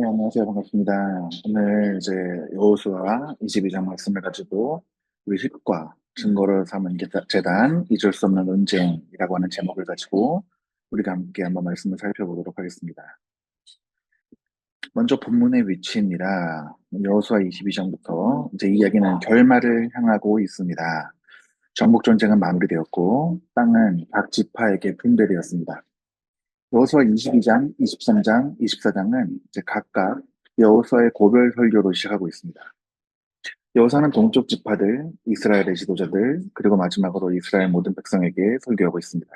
네, 안녕하세요. 반갑습니다. 오늘 이제 여호수아 22장 말씀을 가지고 우리 힙과 증거를 삼은 재단 잊을 수 없는 논쟁이라고 하는 제목을 가지고 우리가 함께 한번 말씀을 살펴보도록 하겠습니다. 먼저 본문의 위치입니다. 여호수아 22장부터 이제 이야기는 결말을 향하고 있습니다. 전국 전쟁은 마무리되었고 땅은 각 지파에게 분배되었습니다. 여호수아 22장, 23장, 24장은 이제 각각 여호수아의 고별 설교로 시작하고 있습니다. 여호수아는 동쪽 지파들, 이스라엘의 지도자들, 그리고 마지막으로 이스라엘 모든 백성에게 설교하고 있습니다.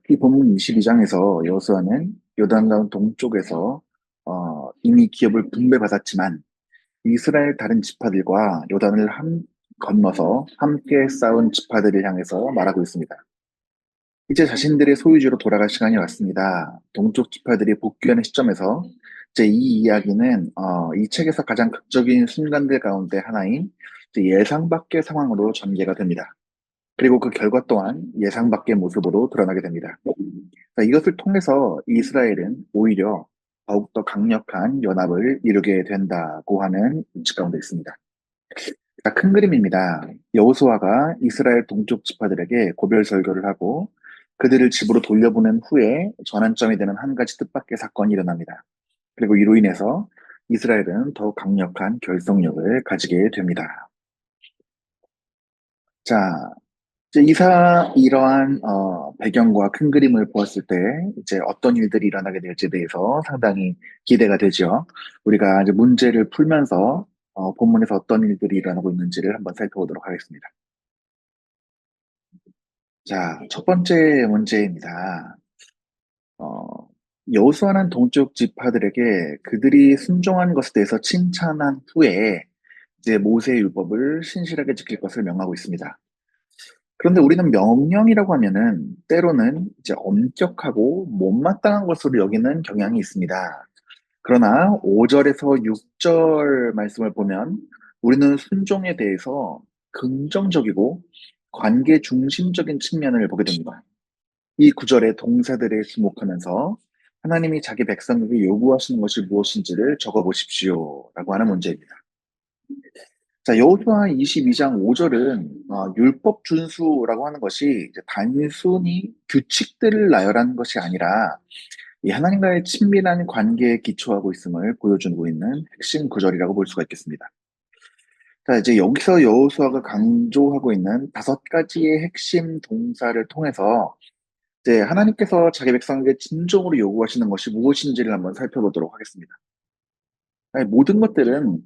이 본문 22장에서 여호수아는 요단강 동쪽에서 이미 기업을 분배받았지만 이스라엘 다른 지파들과 요단을 건너서 함께 싸운 지파들을 향해서 말하고 있습니다. 이제 자신들의 소유지로 돌아갈 시간이 왔습니다. 동쪽 지파들이 복귀하는 시점에서 이제 이 이야기는 이 책에서 가장 극적인 순간들 가운데 하나인 이제 예상 밖의 상황으로 전개가 됩니다. 그리고 그 결과 또한 예상 밖의 모습으로 드러나게 됩니다. 자, 이것을 통해서 이스라엘은 오히려 더욱더 강력한 연합을 이루게 된다고 하는 인식 가운데 있습니다. 자, 큰 그림입니다. 여호수아가 이스라엘 동쪽 지파들에게 고별 설교를 하고 그들을 집으로 돌려보낸 후에 전환점이 되는 한 가지 뜻밖의 사건이 일어납니다. 그리고 이로 인해서 이스라엘은 더욱 강력한 결속력을 가지게 됩니다. 자, 이제 이러한 배경과 큰 그림을 보았을 때 이제 어떤 일들이 일어나게 될지에 대해서 상당히 기대가 되죠. 우리가 이제 문제를 풀면서 본문에서 어떤 일들이 일어나고 있는지를 한번 살펴보도록 하겠습니다. 자, 첫 번째 문제입니다. 어, 여호수아는 동쪽 지파들에게 그들이 순종한 것에 대해서 칭찬한 후에 이제 모세의 율법을 신실하게 지킬 것을 명하고 있습니다. 그런데 우리는 명령이라고 하면은 때로는 이제 엄격하고 못마땅한 것으로 여기는 경향이 있습니다. 그러나 5절에서 6절 말씀을 보면 우리는 순종에 대해서 긍정적이고 관계 중심적인 측면을 보게 됩니다. 이 구절의 동사들에 주목하면서 하나님이 자기 백성에게 요구하시는 것이 무엇인지를 적어 보십시오. 라고 하는 문제입니다. 자, 여호수아 22장 5절은 율법 준수라고 하는 것이 이제 단순히 규칙들을 나열하는 것이 아니라 이 하나님과의 친밀한 관계에 기초하고 있음을 보여주고 있는 핵심 구절이라고 볼 수가 있겠습니다. 자, 이제 여기서 여호수아가 강조하고 있는 다섯 가지의 핵심 동사를 통해서 이제 하나님께서 자기 백성에게 진정으로 요구하시는 것이 무엇인지를 한번 살펴보도록 하겠습니다. 아니, 모든 것들은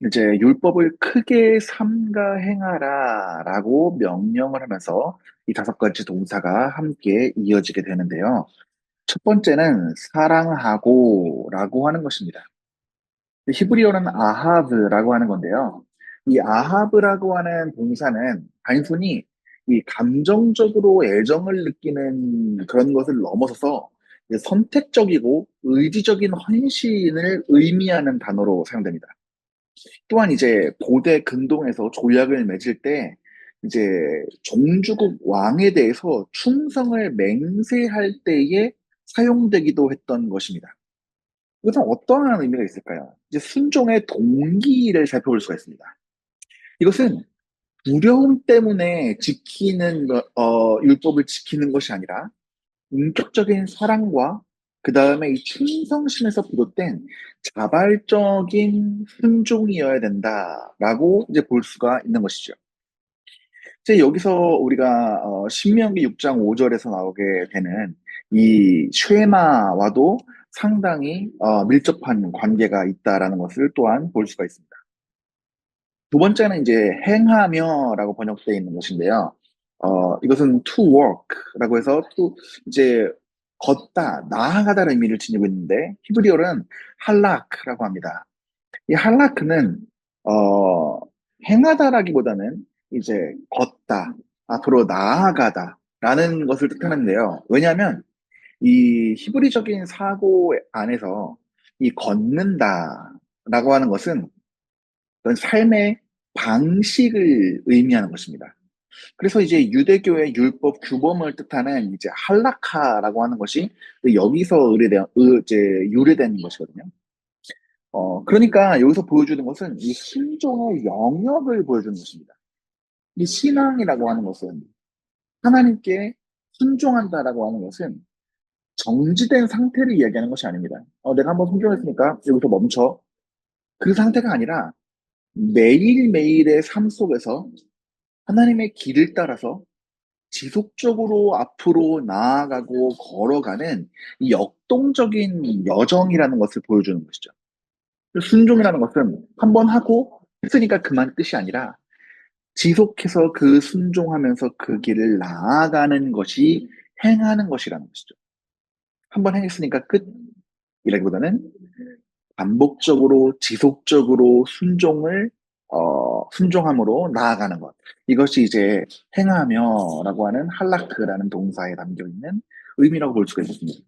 이제 율법을 크게 삼가 행하라라고 명령을 하면서 이 다섯 가지 동사가 함께 이어지게 되는데요. 첫 번째는 사랑하고라고 하는 것입니다. 히브리어는 아하브라고 하는 건데요. 이 아하브라고 하는 동사는 단순히 이 감정적으로 애정을 느끼는 그런 것을 넘어서서 이제 선택적이고 의지적인 헌신을 의미하는 단어로 사용됩니다. 또한 이제 고대 근동에서 조약을 맺을 때 이제 종주국 왕에 대해서 충성을 맹세할 때에 사용되기도 했던 것입니다. 이것은 어떠한 의미가 있을까요? 이제 순종의 동기를 살펴볼 수가 있습니다. 이것은 두려움 때문에 율법을 지키는 것이 아니라 인격적인 사랑과 그 다음에 이 충성심에서 비롯된 자발적인 순종이어야 된다라고 이제 볼 수가 있는 것이죠. 이제 여기서 우리가 신명기 6장 5절에서 나오게 되는 이 쉐마와도 상당히 밀접한 관계가 있다라는 것을 또한 볼 수가 있습니다. 두 번째는 이제 행하며라고 번역되어 있는 것인데요. 이것은 to work라고 해서 to 이제 걷다, 나아가다는 의미를 지니고 있는데 히브리어는 할라크라고 합니다. 이 할라크는 어, 행하다라기보다는 이제 걷다, 앞으로 나아가다라는 것을 뜻하는데요. 왜냐하면 이 히브리적인 사고 안에서 이 걷는다라고 하는 것은 어떤 삶의 방식을 의미하는 것입니다. 그래서 이제 유대교의 율법 규범을 뜻하는 이제 할라카라고 하는 것이 여기서 이제 유래된 것이거든요. 그러니까 여기서 보여주는 것은 이 순종의 영역을 보여주는 것입니다. 이 신앙이라고 하는 것은 하나님께 순종한다라고 하는 것은 정지된 상태를 이야기하는 것이 아닙니다. 내가 한번 순종했으니까 여기서 멈춰. 그 상태가 아니라 매일매일의 삶 속에서 하나님의 길을 따라서 지속적으로 앞으로 나아가고 걸어가는 이 역동적인 여정이라는 것을 보여주는 것이죠. 순종이라는 것은 한번 하고 했으니까 그만 뜻이 아니라 지속해서 그 순종하면서 그 길을 나아가는 것이 행하는 것이라는 것이죠. 한번 행했으니까 끝이라기보다는 반복적으로 지속적으로 순종함으로 나아가는 것. 이것이 이제 행하며라고 하는 할라크라는 동사에 담겨 있는 의미라고 볼 수가 있습니다.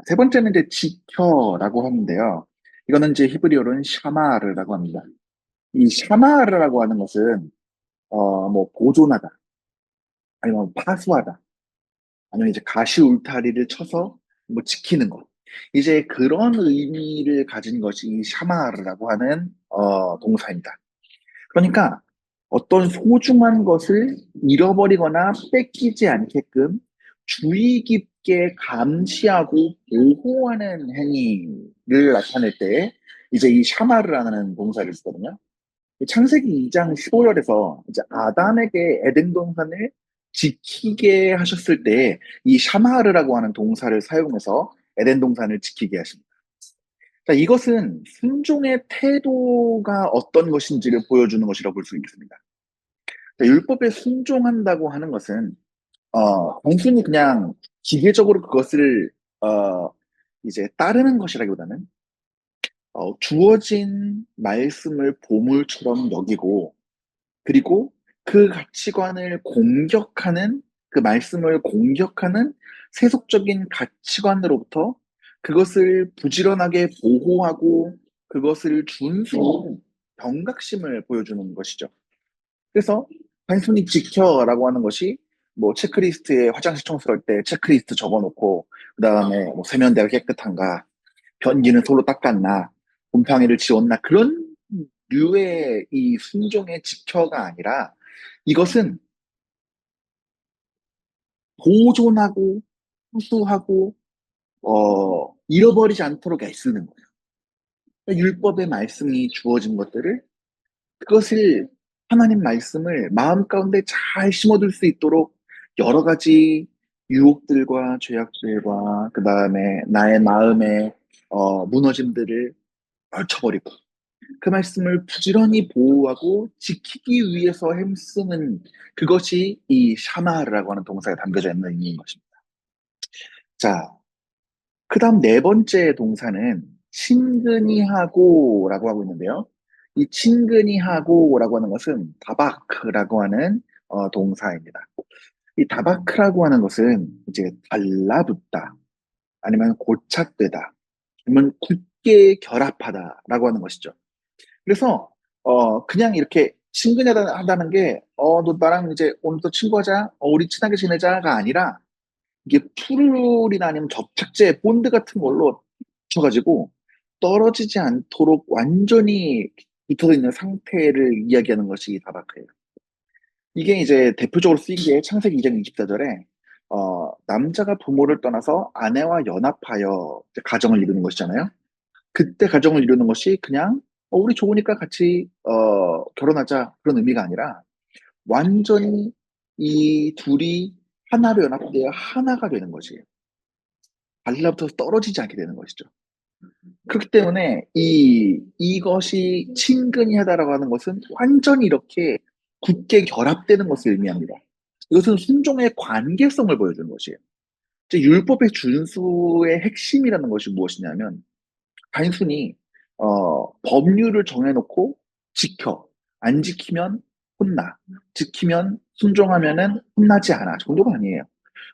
세 번째는 이제 지켜라고 하는데요. 이거는 이제 히브리어로는 샤마르라고 합니다. 이 샤마르라고 하는 것은 뭐 보존하다, 아니면 파수하다, 아니면 이제 가시 울타리를 쳐서 뭐 지키는 것. 이제 그런 의미를 가진 것이 이 샤마르라고 하는 동사입니다. 그러니까 어떤 소중한 것을 잃어버리거나 뺏기지 않게끔 주의 깊게 감시하고 보호하는 행위를 나타낼 때 이제 이 샤마르라는 동사를 쓰거든요. 창세기 2장 15절에서 이제 아담에게 에덴 동산을 지키게 하셨을 때 이 샤마르라고 하는 동사를 사용해서 에덴 동산을 지키게 하십니다. 자, 이것은 순종의 태도가 어떤 것인지를 보여주는 것이라고 볼 수 있습니다. 자, 율법에 순종한다고 하는 것은 단순히 그냥 기계적으로 그것을 어, 이제 따르는 것이라기보다는 주어진 말씀을 보물처럼 여기고 그리고 그 가치관을 공격하는 그 말씀을 공격하는 세속적인 가치관으로부터 그것을 부지런하게 보호하고 그것을 준수하는 경각심을 보여주는 것이죠. 그래서 단순히 지켜라고 하는 것이 뭐 체크리스트에 화장실 청소할 때 체크리스트 적어놓고 그다음에 뭐 세면대가 깨끗한가 변기는 솔로 닦았나 곰팡이를 지웠나 그런 류의 이 순종의 지켜가 아니라 이것은 보존하고 후수하고 잃어버리지 않도록 애쓰는 거예요. 그러니까 율법의 말씀이 주어진 것들을 그것을 하나님 말씀을 마음 가운데 잘 심어둘 수 있도록 여러 가지 유혹들과 죄악들과 그 다음에 나의 마음의 무너짐들을 떨쳐버리고 그 말씀을 부지런히 보호하고 지키기 위해서 힘쓰는 그것이 이 샤마르라고 하는 동사에 담겨져 있는 의미인 것입니다. 자, 그 다음 네 번째 동사는 친근히 하고라고 하고 있는데요. 이 친근히 하고라고 하는 것은 다바크라고 하는 동사입니다. 이 다바크라고 하는 것은 이제 달라붙다, 아니면 고착되다, 아니면 굳게 결합하다라고 하는 것이죠. 그래서 그냥 이렇게 친근하다는 게 너 나랑 이제 오늘부터 친구하자, 우리 친하게 지내자가 아니라 이게 풀이나 아니면 접착제, 본드 같은 걸로 붙여가지고 떨어지지 않도록 완전히 붙어 있는 상태를 이야기하는 것이 다바크예요. 이게 이제 대표적으로 쓰인 게 창세기 2장 24절에 남자가 부모를 떠나서 아내와 연합하여 이제 가정을 이루는 것이잖아요. 그때 가정을 이루는 것이 그냥 우리 좋으니까 같이 결혼하자 그런 의미가 아니라 완전히 이 둘이 하나로 연합되어 하나가 되는 것이에요. 달라붙어서 떨어지지 않게 되는 것이죠. 그렇기 때문에 이것이 친근히 하다라고 하는 것은 완전히 이렇게 굳게 결합되는 것을 의미합니다. 이것은 순종의 관계성을 보여주는 것이에요. 이제 율법의 준수의 핵심이라는 것이 무엇이냐면 단순히 법률을 정해놓고 지켜. 안 지키면 혼나. 지키면 순종하면은 혼나지 않아. 정도가 아니에요.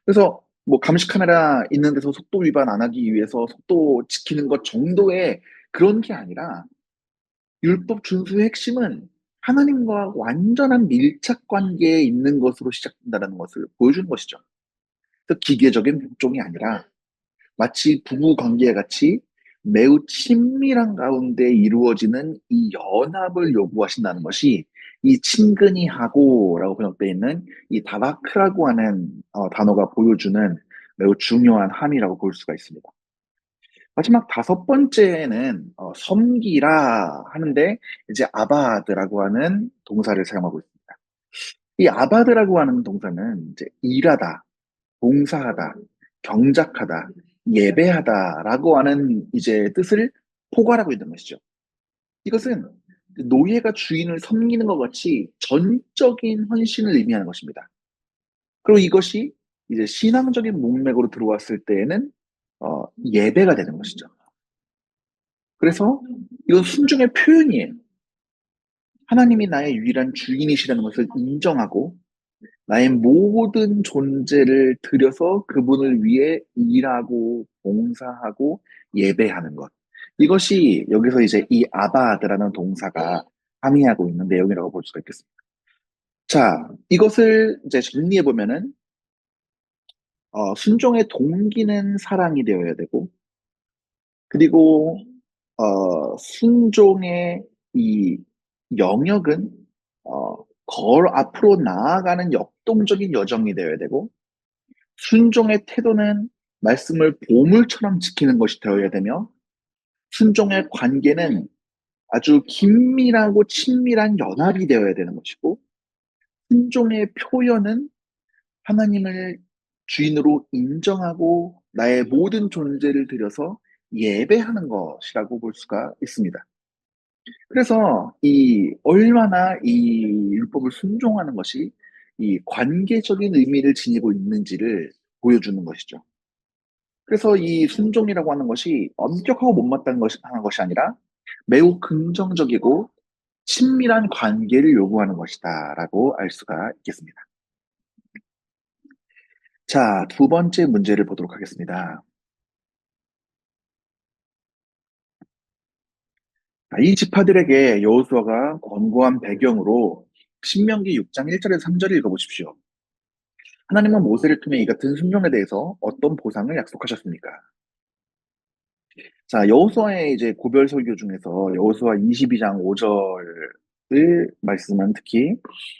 그래서 뭐 감시 카메라 있는 데서 속도 위반 안 하기 위해서 속도 지키는 것 정도의 그런 게 아니라 율법 준수의 핵심은 하나님과 완전한 밀착 관계에 있는 것으로 시작된다는 것을 보여주는 것이죠. 그래서 기계적인 복종이 아니라 마치 부부 관계 같이 매우 친밀한 가운데 이루어지는 이 연합을 요구하신다는 것이 이 친근히하고라고 번역되어 있는 이 다바크라고 하는 단어가 보여주는 매우 중요한 함의라고 볼 수가 있습니다. 마지막 다섯 번째는 섬기라 하는데 이제 아바드라고 하는 동사를 사용하고 있습니다. 이 아바드라고 하는 동사는 이제 일하다, 봉사하다, 경작하다, 예배하다라고 하는 이제 뜻을 포괄하고 있는 것이죠. 이것은 노예가 주인을 섬기는 것 같이 전적인 헌신을 의미하는 것입니다. 그리고 이것이 이제 신앙적인 문맥으로 들어왔을 때에는 예배가 되는 것이죠. 그래서 이건 순종의 표현이에요. 하나님이 나의 유일한 주인이시라는 것을 인정하고 나의 모든 존재를 들여서 그분을 위해 일하고 봉사하고 예배하는 것. 이것이 여기서 이제 이 아바드라는 동사가 함의하고 있는 내용이라고 볼 수가 있겠습니다. 자, 이것을 이제 정리해 보면은 순종의 동기는 사랑이 되어야 되고, 그리고 순종의 이 영역은 앞으로 나아가는 역동적인 여정이 되어야 되고, 순종의 태도는 말씀을 보물처럼 지키는 것이 되어야 되며, 순종의 관계는 아주 긴밀하고 친밀한 연합이 되어야 되는 것이고, 순종의 표현은 하나님을 주인으로 인정하고 나의 모든 존재를 들여서 예배하는 것이라고 볼 수가 있습니다. 그래서 얼마나 이 율법을 순종하는 것이 이 관계적인 의미를 지니고 있는지를 보여주는 것이죠. 그래서 이 순종이라고 하는 것이 엄격하고 못마땅한 하는 것이 아니라 매우 긍정적이고 친밀한 관계를 요구하는 것이다라고 알 수가 있겠습니다. 자, 두 번째 문제를 보도록 하겠습니다. 이 지파들에게 여호수아가 권고한 배경으로 신명기 6장 1절에서 3절을 읽어보십시오. 하나님은 모세를 통해 이 같은 순종에 대해서 어떤 보상을 약속하셨습니까? 자, 여호수아의 이제 고별 설교 중에서 여호수아 22장 5절을 말씀은 특히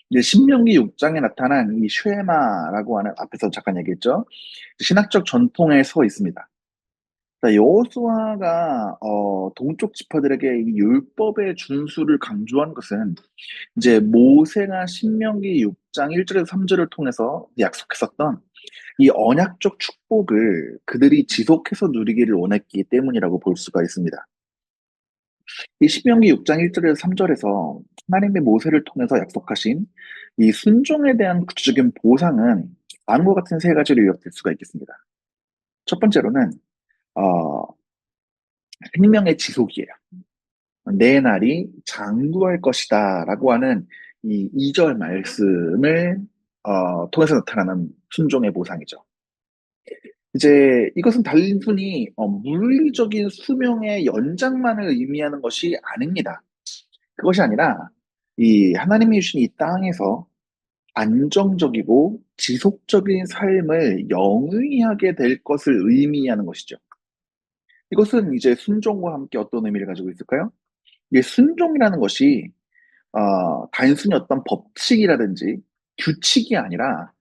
이제 신명기 6장에 나타난 이 쉐마라고 하는 앞에서 잠깐 얘기했죠. 신학적 전통에 서 있습니다. 자, 여호수아가 동쪽 지파들에게 이 율법의 준수를 강조한 것은 이제 모세가 신명기 6장 1절에서 3절을 통해서 약속했었던 이 언약적 축복을 그들이 지속해서 누리기를 원했기 때문이라고 볼 수가 있습니다. 이 신명기 6장 1절에서 3절에서 하나님의 모세를 통해서 약속하신 이 순종에 대한 구체적인 보상은 다음과 같은 세 가지로 요약될 수가 있겠습니다. 첫 번째로는 어, 생명의 지속이에요. 내 날이 장구할 것이다 라고 하는 이 2절 말씀을 통해서 나타나는 순종의 보상이죠. 이제 이것은 단순히 물리적인 수명의 연장만을 의미하는 것이 아닙니다. 그것이 아니라 이 하나님이 주신 이 땅에서 안정적이고 지속적인 삶을 영위하게 될 것을 의미하는 것이죠. 이것은 이제 순종과 함께 어떤 의미를 가지고 있을까요? 이 순종이라는 것이 단순히 어떤 법칙이라든지 규칙이 아니라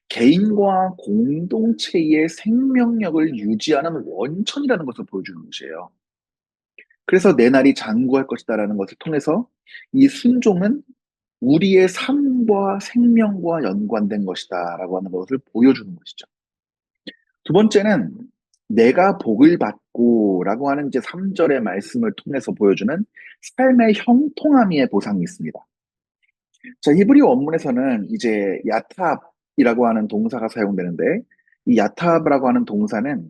개인과 공동체의 생명력을 유지하는 원천이라는 것을 보여주는 것이에요. 그래서 내 날이 장구할 것이다라는 것을 통해서 이 순종은 우리의 삶과 생명과 연관된 것이다라고 하는 것을 보여주는 것이죠. 두 번째는 내가 복을 받고라고 하는 이제 3절의 말씀을 통해서 보여주는 삶의 형통함의 보상이 있습니다. 자, 히브리 원문에서는 이제 야탑이라고 하는 동사가 사용되는데 이 야탑이라고 하는 동사는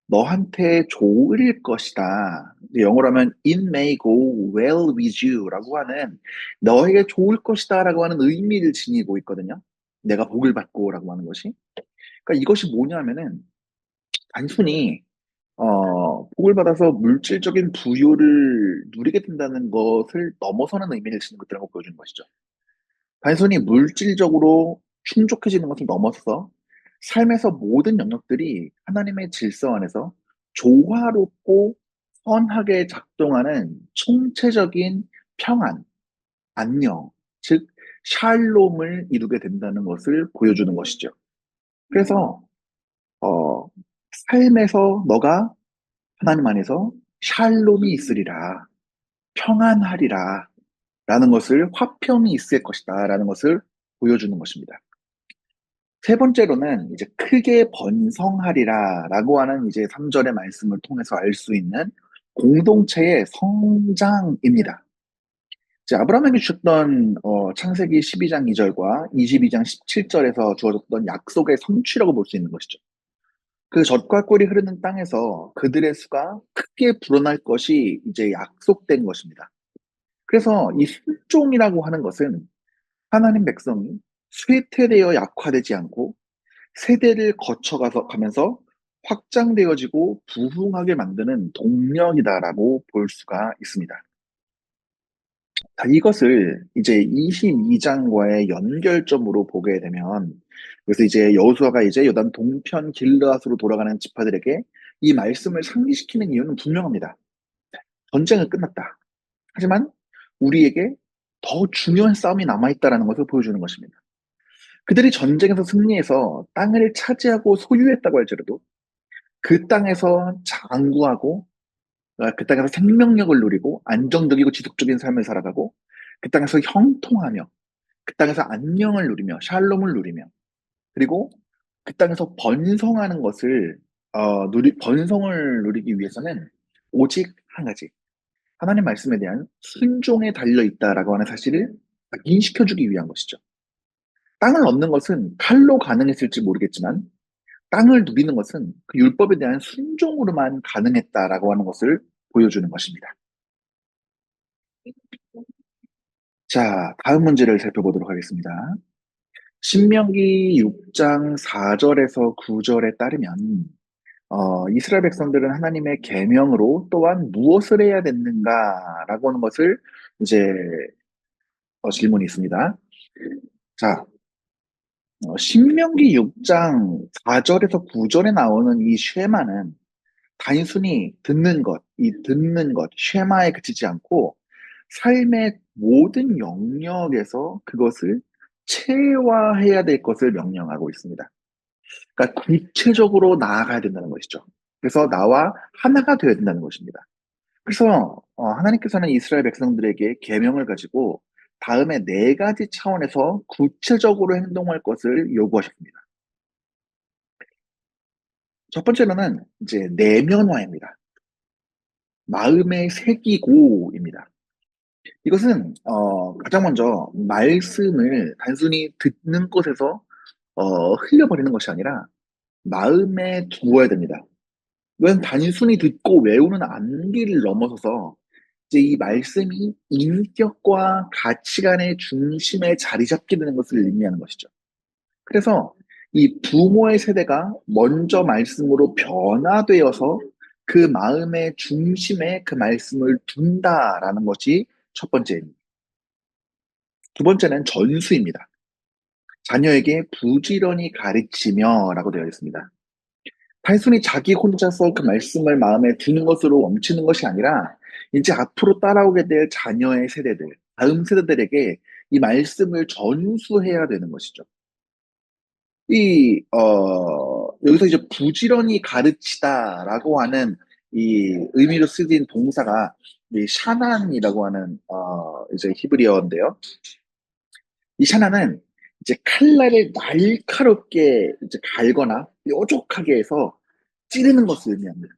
너한테 좋을 것이다. 영어로 하면 it may go well with you라고 하는 너에게 좋을 것이다라고 하는 의미를 지니고 있거든요. 내가 복을 받고라고 하는 것이. 그러니까 이것이 뭐냐면은 단순히 복을 받아서 물질적인 부유를 누리게 된다는 것을 넘어서는 의미를 지닌 것들이라고 보여주는 것이죠. 단순히 물질적으로 충족해지는 것을 넘어서 삶에서 모든 영역들이 하나님의 질서 안에서 조화롭고 선하게 작동하는 총체적인 평안, 안녕, 즉 샬롬을 이루게 된다는 것을 보여주는 것이죠. 그래서 어, 삶에서 너가 하나님 안에서 샬롬이 있으리라, 평안하리라 라는 것을, 화평이 있을 것이다 라는 것을 보여주는 것입니다. 세 번째로는 이제 크게 번성하리라 라고 하는 이제 3절의 말씀을 통해서 알 수 있는 공동체의 성장입니다. 이제 아브라함에게 주셨던 창세기 12장 2절과 22장 17절에서 주어졌던 약속의 성취라고 볼 수 있는 것이죠. 그 젖과 꿀이 흐르는 땅에서 그들의 수가 크게 불어날 것이 이제 약속된 것입니다. 그래서 이 순종이라고 하는 것은 하나님 백성이 쇠퇴되어 약화되지 않고 세대를 거쳐가서 가면서 확장되어지고 부흥하게 만드는 동력이다라고 볼 수가 있습니다. 자, 이것을 이제 22장과의 연결점으로 보게 되면, 그래서 이제 여호수아가 이제 요단 동편 길르앗으로 돌아가는 지파들에게 이 말씀을 상기시키는 이유는 분명합니다. 전쟁은 끝났다. 하지만 우리에게 더 중요한 싸움이 남아있다라는 것을 보여주는 것입니다. 그들이 전쟁에서 승리해서 땅을 차지하고 소유했다고 할지라도 그 땅에서 장구하고, 그 땅에서 생명력을 누리고 안정적이고 지속적인 삶을 살아가고, 그 땅에서 형통하며, 그 땅에서 안녕을 누리며 샬롬을 누리며, 그리고 그 땅에서 번성하는 것을 번성을 누리기 위해서는 오직 한 가지, 하나님 말씀에 대한 순종에 달려 있다라고 하는 사실을 인식해주기 위한 것이죠. 땅을 얻는 것은 칼로 가능했을지 모르겠지만 땅을 누리는 것은 그 율법에 대한 순종으로만 가능했다라고 하는 것을 보여주는 것입니다. 자, 다음 문제를 살펴보도록 하겠습니다. 신명기 6장 4절에서 9절에 따르면 이스라엘 백성들은 하나님의 계명으로 또한 무엇을 해야 됐는가라고 하는 것을 이제 질문이 있습니다. 자, 신명기 6장 4절에서 9절에 나오는 이 쉐마는 단순히 듣는 것, 이 듣는 것, 쉐마에 그치지 않고 삶의 모든 영역에서 그것을 체화해야 될 것을 명령하고 있습니다. 그러니까 구체적으로 나아가야 된다는 것이죠. 그래서 나와 하나가 되어야 된다는 것입니다. 그래서 하나님께서는 이스라엘 백성들에게 계명을 가지고 다음에 네 가지 차원에서 구체적으로 행동할 것을 요구하셨습니다. 첫 번째로는 이제 내면화입니다. 마음에 새기고입니다. 이것은 가장 먼저 말씀을 단순히 듣는 것에서 흘려버리는 것이 아니라 마음에 두어야 됩니다. 이건 단순히 듣고 외우는 암기를 넘어서서 이제 이 말씀이 인격과 가치관의 중심에 자리 잡게 되는 것을 의미하는 것이죠. 그래서 이 부모의 세대가 먼저 말씀으로 변화되어서 그 마음의 중심에 그 말씀을 둔다라는 것이 첫 번째입니다. 두 번째는 전수입니다. 자녀에게 부지런히 가르치며 라고 되어 있습니다. 단순히 자기 혼자서 그 말씀을 마음에 두는 것으로 멈추는 것이 아니라 이제 앞으로 따라오게 될 자녀의 세대들, 다음 세대들에게 이 말씀을 전수해야 되는 것이죠. 여기서 이제 부지런히 가르치다라고 하는 이 의미로 쓰인 동사가 이 샤난이라고 하는 이제 히브리어인데요. 이 샤나는 이제 칼날을 날카롭게 이제 갈거나 뾰족하게 해서 찌르는 것을 의미합니다.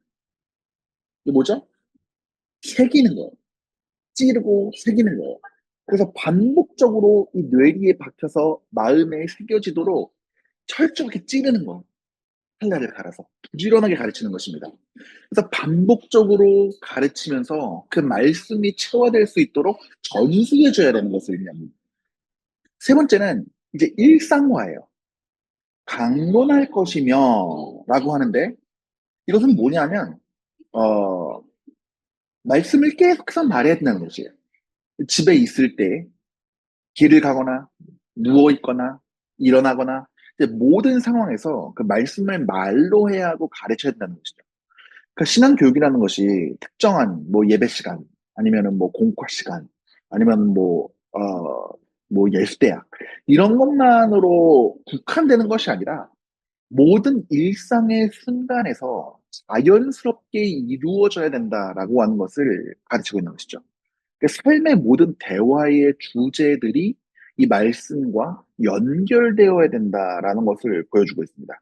이게 뭐죠? 새기는 거예요. 찌르고 새기는 거예요. 그래서 반복적으로 이 뇌리에 박혀서 마음에 새겨지도록 철저하게 찌르는 거예요. 칼날을 갈아서 부지런하게 가르치는 것입니다. 그래서 반복적으로 가르치면서 그 말씀이 체화될 수 있도록 전수해줘야 되는 것을 의미합니다. 세 번째는 이제 일상화예요. 강론할 것이며 라고 하는데 이것은 뭐냐면 어, 말씀을 계속해서 말해야 된다는 것이에요. 집에 있을 때 길을 가거나 누워 있거나 일어나거나 이제 모든 상황에서 그 말씀을 말로 해야 하고 가르쳐야 된다는 것이죠. 그러니까 신앙 교육이라는 것이 특정한 뭐 예배 시간, 아니면은 뭐 공과 시간, 아니면 뭐 예수대학, 이런 것만으로 국한되는 것이 아니라 모든 일상의 순간에서 자연스럽게 이루어져야 된다라고 하는 것을 가르치고 있는 것이죠. 그러니까 삶의 모든 대화의 주제들이 이 말씀과 연결되어야 된다라는 것을 보여주고 있습니다.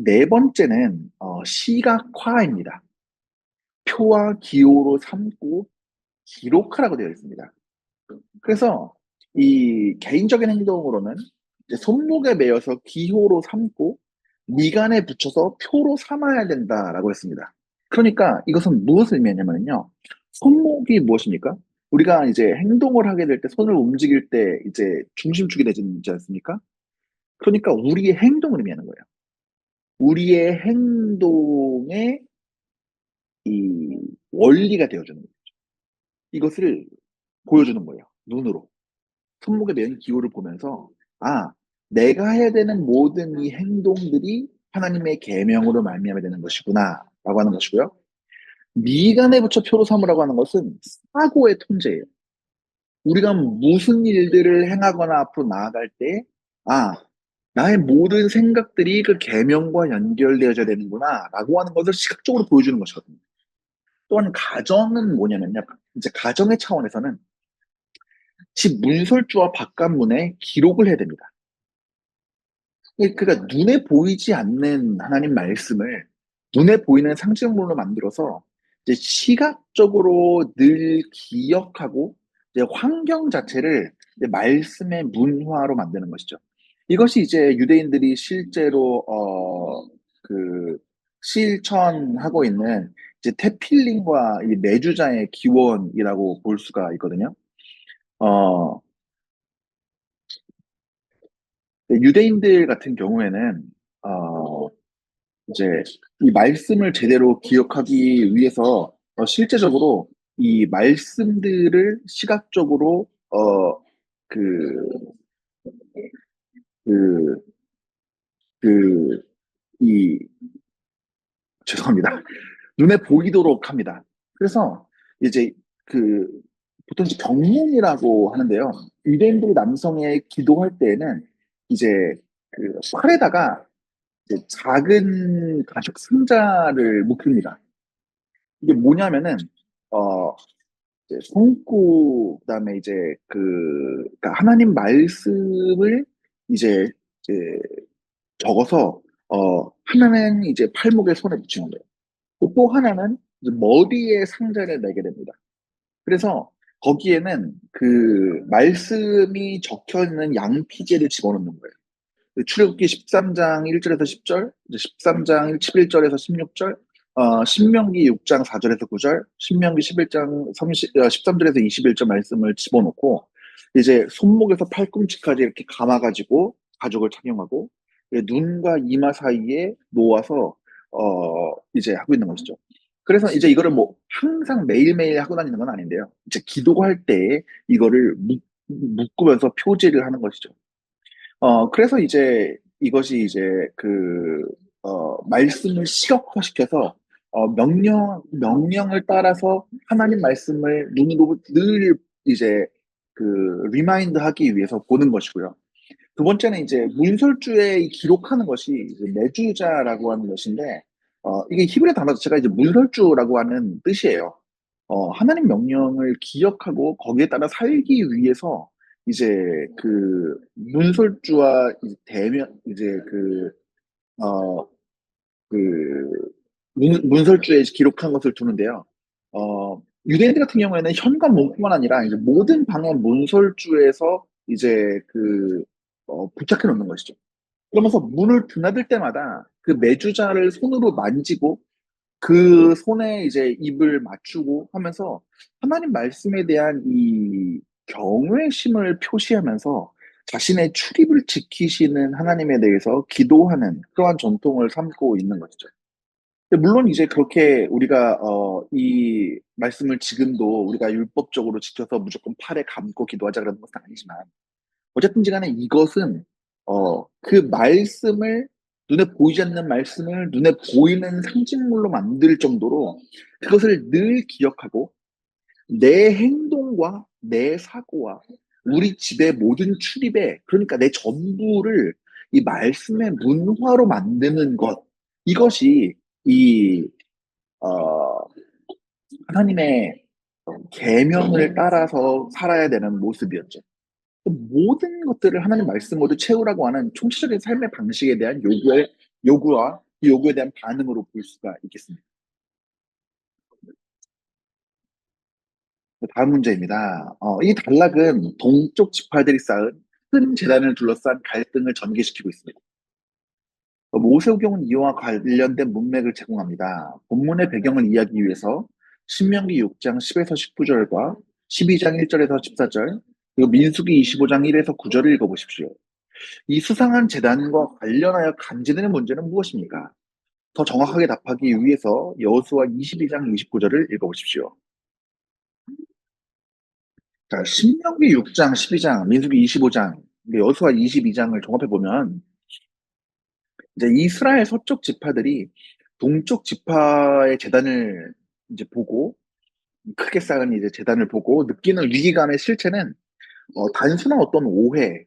네 번째는 시각화입니다. 표와 기호로 삼고 기록하라고 되어 있습니다. 그래서 이 개인적인 행동으로는 이제 손목에 매어서 기호로 삼고 미간에 붙여서 표로 삼아야 된다라고 했습니다. 그러니까 이것은 무엇을 의미하냐면요. 손목이 무엇입니까? 우리가 이제 행동을 하게 될 때, 손을 움직일 때 이제 중심축이 되지 않습니까? 그러니까 우리의 행동을 의미하는 거예요. 우리의 행동의 이 원리가 되어주는 거예요. 이것을 보여주는 거예요. 눈으로. 손목에 매는 기호를 보면서, 아, 내가 해야 되는 모든 이 행동들이 하나님의 계명으로 말미암아야 되는 것이구나라고 하는 것이고요. 미간에 붙여 표로 삼으라고 하는 것은 사고의 통제예요. 우리가 무슨 일들을 행하거나 앞으로 나아갈 때, 아, 나의 모든 생각들이 그 계명과 연결되어져야 되는구나라고 하는 것을 시각적으로 보여주는 것이거든요. 또한 가정은 뭐냐면요. 이제 가정의 차원에서는 집 문설주와 바깥문에 기록을 해야 됩니다. 그러니까 눈에 보이지 않는 하나님 말씀을 눈에 보이는 상징물로 만들어서 이제 시각적으로 늘 기억하고 이제 환경 자체를 이제 말씀의 문화로 만드는 것이죠. 이것이 이제 유대인들이 실제로 그 실천하고 있는 이제 테필린과 이 내주자의 기원이라고 볼 수가 있거든요. 어, 유대인들 같은 경우에는 어, 이제 이 말씀을 제대로 기억하기 위해서 실제적으로 이 말씀들을 시각적으로 그, 그, 그, 이, 죄송합니다. 눈에 보이도록 합니다. 그래서 이제 그 보통 이제 경륜이라고 하는데요. 유대인들이 남성의 기도할 때에는 이제 그 팔에다가 이제 작은 가죽 상자를 묶습니다. 이게 뭐냐면은 어 이제 손고 그다음에 이제 그러니까 하나님 말씀을 이제 이제 적어서 하나는 이제 팔목에 손에 붙이는 거예요. 또 하나는 이제 머리에 상자를 내게 됩니다. 그래서 거기에는 그 말씀이 적혀 있는 양피제를 집어넣는 거예요. 출애굽기 13장 1절에서 10절, 13장 11절에서 16절, 신명기 6장 4절에서 9절, 신명기 11장 13절에서 21절 말씀을 집어넣고 이제 손목에서 팔꿈치까지 이렇게 감아가지고 가죽을 착용하고 눈과 이마 사이에 놓아서 이제 하고 있는 것이죠. 그래서 이제 이거를 뭐 항상 매일매일 하고 다니는 건 아닌데요. 이제 기도할 때 이거를 묶으면서 표지를 하는 것이죠. 그래서 이제 이것이 이제 말씀을 시각화시켜서, 명령을 따라서 하나님 말씀을 눈으로 늘 이제 리마인드 하기 위해서 보는 것이고요. 두 번째는 이제 문설주에 기록하는 것이 이제 내주자라고 하는 것인데, 이게 히브리 단어 자체가 이제 문설주라고 하는 뜻이에요. 하나님 명령을 기억하고 거기에 따라 살기 위해서 이제 문설주와 이제 대면 이제 어, 그 문설주에 기록한 것을 두는데요. 유대인들 같은 경우에는 현관 문뿐만 아니라 이제 모든 방의 문설주에서 이제 부착해 놓는 것이죠. 그러면서 문을 드나들 때마다 그 매주자를 손으로 만지고 그 손에 이제 입을 맞추고 하면서 하나님 말씀에 대한 이 경외심을 표시하면서 자신의 출입을 지키시는 하나님에 대해서 기도하는 그러한 전통을 삼고 있는 것이죠. 근데 물론 이제 그렇게 우리가 이 말씀을 지금도 우리가 율법적으로 지켜서 무조건 팔에 감고 기도하자 그러는 것은 아니지만 어쨌든지 간에 이것은 그 말씀을 눈에 보이지 않는 말씀을 눈에 보이는 상징물로 만들 정도로 그것을 늘 기억하고 내 행동과 내 사고와 우리 집의 모든 출입에, 그러니까 내 전부를 이 말씀의 문화로 만드는 것, 이것이 이 어, 하나님의 계명을 따라서 살아야 되는 모습이었죠. 모든 것들을 하나님 말씀으로 채우라고 하는 총체적인 삶의 방식에 대한 요구와 이 요구에 대한 반응으로 볼 수가 있겠습니다. 다음 문제입니다. 이 단락은 동쪽 지파들이 쌓은 큰 재단을 둘러싼 갈등을 전개시키고 있습니다. 모세오경은 이와 관련된 문맥을 제공합니다. 본문의 배경을 이해하기 위해서 신명기 6장 10에서 19절과 12장 1절에서 14절, 그리고 민수기 25장 1에서 9절을 읽어보십시오. 이 수상한 재단과 관련하여 간지되는 문제는 무엇입니까? 더 정확하게 답하기 위해서 여호수아 22장 29절을 읽어보십시오. 자, 신명기 6장, 12장, 민수기 25장, 여호수아 22장을 종합해 보면 이제 이스라엘 서쪽 지파들이 동쪽 지파의 재단을 이제 보고 크게 쌓은 이제 재단을 보고 느끼는 위기감의 실체는 단순한 어떤 오해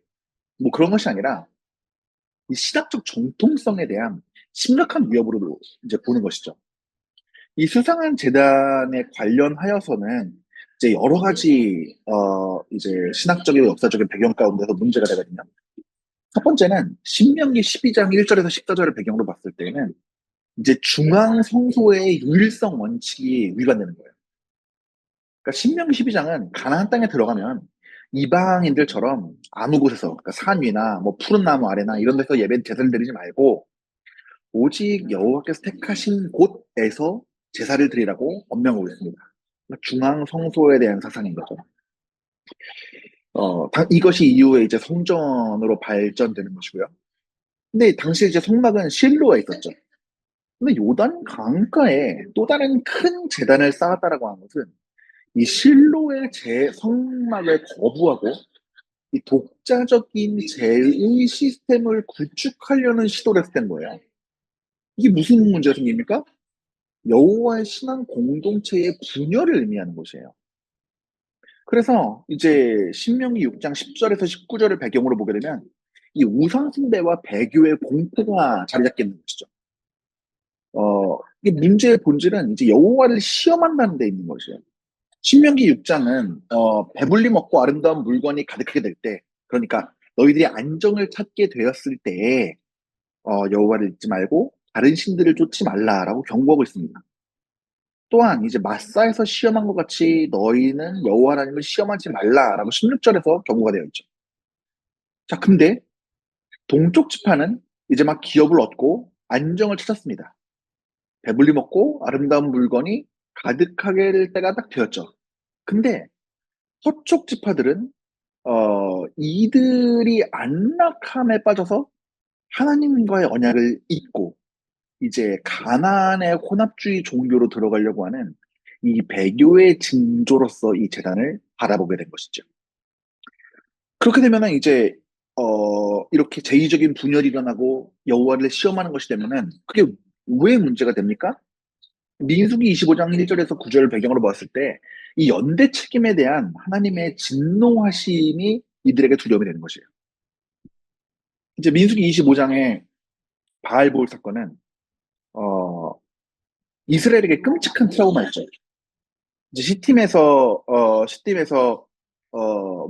뭐 그런 것이 아니라 이 신학적 정통성에 대한 심각한 위협으로 이제 보는 것이죠. 이 수상한 재단에 관련하여서는 이제 여러 가지 이제 신학적이고 역사적인 배경 가운데서 문제가 되거든요. 첫 번째는 신명기 12장 1절에서 14절을 배경으로 봤을 때는 이제 중앙 성소의 유일성 원칙이 위반되는 거예요. 그러니까 신명기 12장은 가나안 땅에 들어가면 이방인들처럼 아무 곳에서, 그러니까 산 위나 뭐 푸른 나무 아래나 이런 데서 예배 제사를 드리지 말고 오직 여호와께서 택하신 곳에서 제사를 드리라고 엄명하고 있습니다. 그러니까 중앙 성소에 대한 사상인 거죠. 이것이 이후에 이제 성전으로 발전되는 것이고요. 근데 당시 이제 성막은 실로가 있었죠. 근데 요단 강가에 또 다른 큰 제단을 쌓았다라고 하는 것은 이 실로의 제 성막을 거부하고 이 독자적인 제의 시스템을 구축하려는 시도를 했던 거예요. 이게 무슨 문제가 생깁니까? 여호와의 신앙 공동체의 분열을 의미하는 것이에요. 그래서 이제 신명기 6장 10절에서 19절을 배경으로 보게 되면 이 우상숭배와 배교의 공포가 자리 잡게 되는 것이죠. 이 문제의 본질은 이제 여호와를 시험한다는 데 있는 것이에요. 신명기 6장은 배불리 먹고 아름다운 물건이 가득하게 될 때, 그러니까 너희들이 안정을 찾게 되었을 때에 여호와를 잊지 말고 다른 신들을 쫓지 말라라고 경고하고 있습니다. 또한 이제 마사에서 시험한 것 같이 너희는 여호와 하나님을 시험하지 말라라고 16절에서 경고가 되어 있죠. 자, 근데 동쪽 지파는 이제 막 기업을 얻고 안정을 찾았습니다. 배불리 먹고 아름다운 물건이 가득하게 될 때가 딱 되었죠. 근데 서쪽 지파들은 이들이 안락함에 빠져서 하나님과의 언약을 잊고 이제 가나안의 혼합주의 종교로 들어가려고 하는 이 배교의 징조로서 이 재단을 바라보게 된 것이죠. 그렇게 되면은 이제 이렇게 제의적인 분열이 일어나고 여호와를 시험하는 것이 되면은 그게 왜 문제가 됩니까? 민수기 25장 1절에서 9절을 배경으로 봤을 때 이 연대 책임에 대한 하나님의 진노하심이 이들에게 두려움이 되는 것이에요. 이제 민수기 25장의 바알볼 사건은 어, 이스라엘에게 끔찍한 트라우마였죠. 이제 시팀에서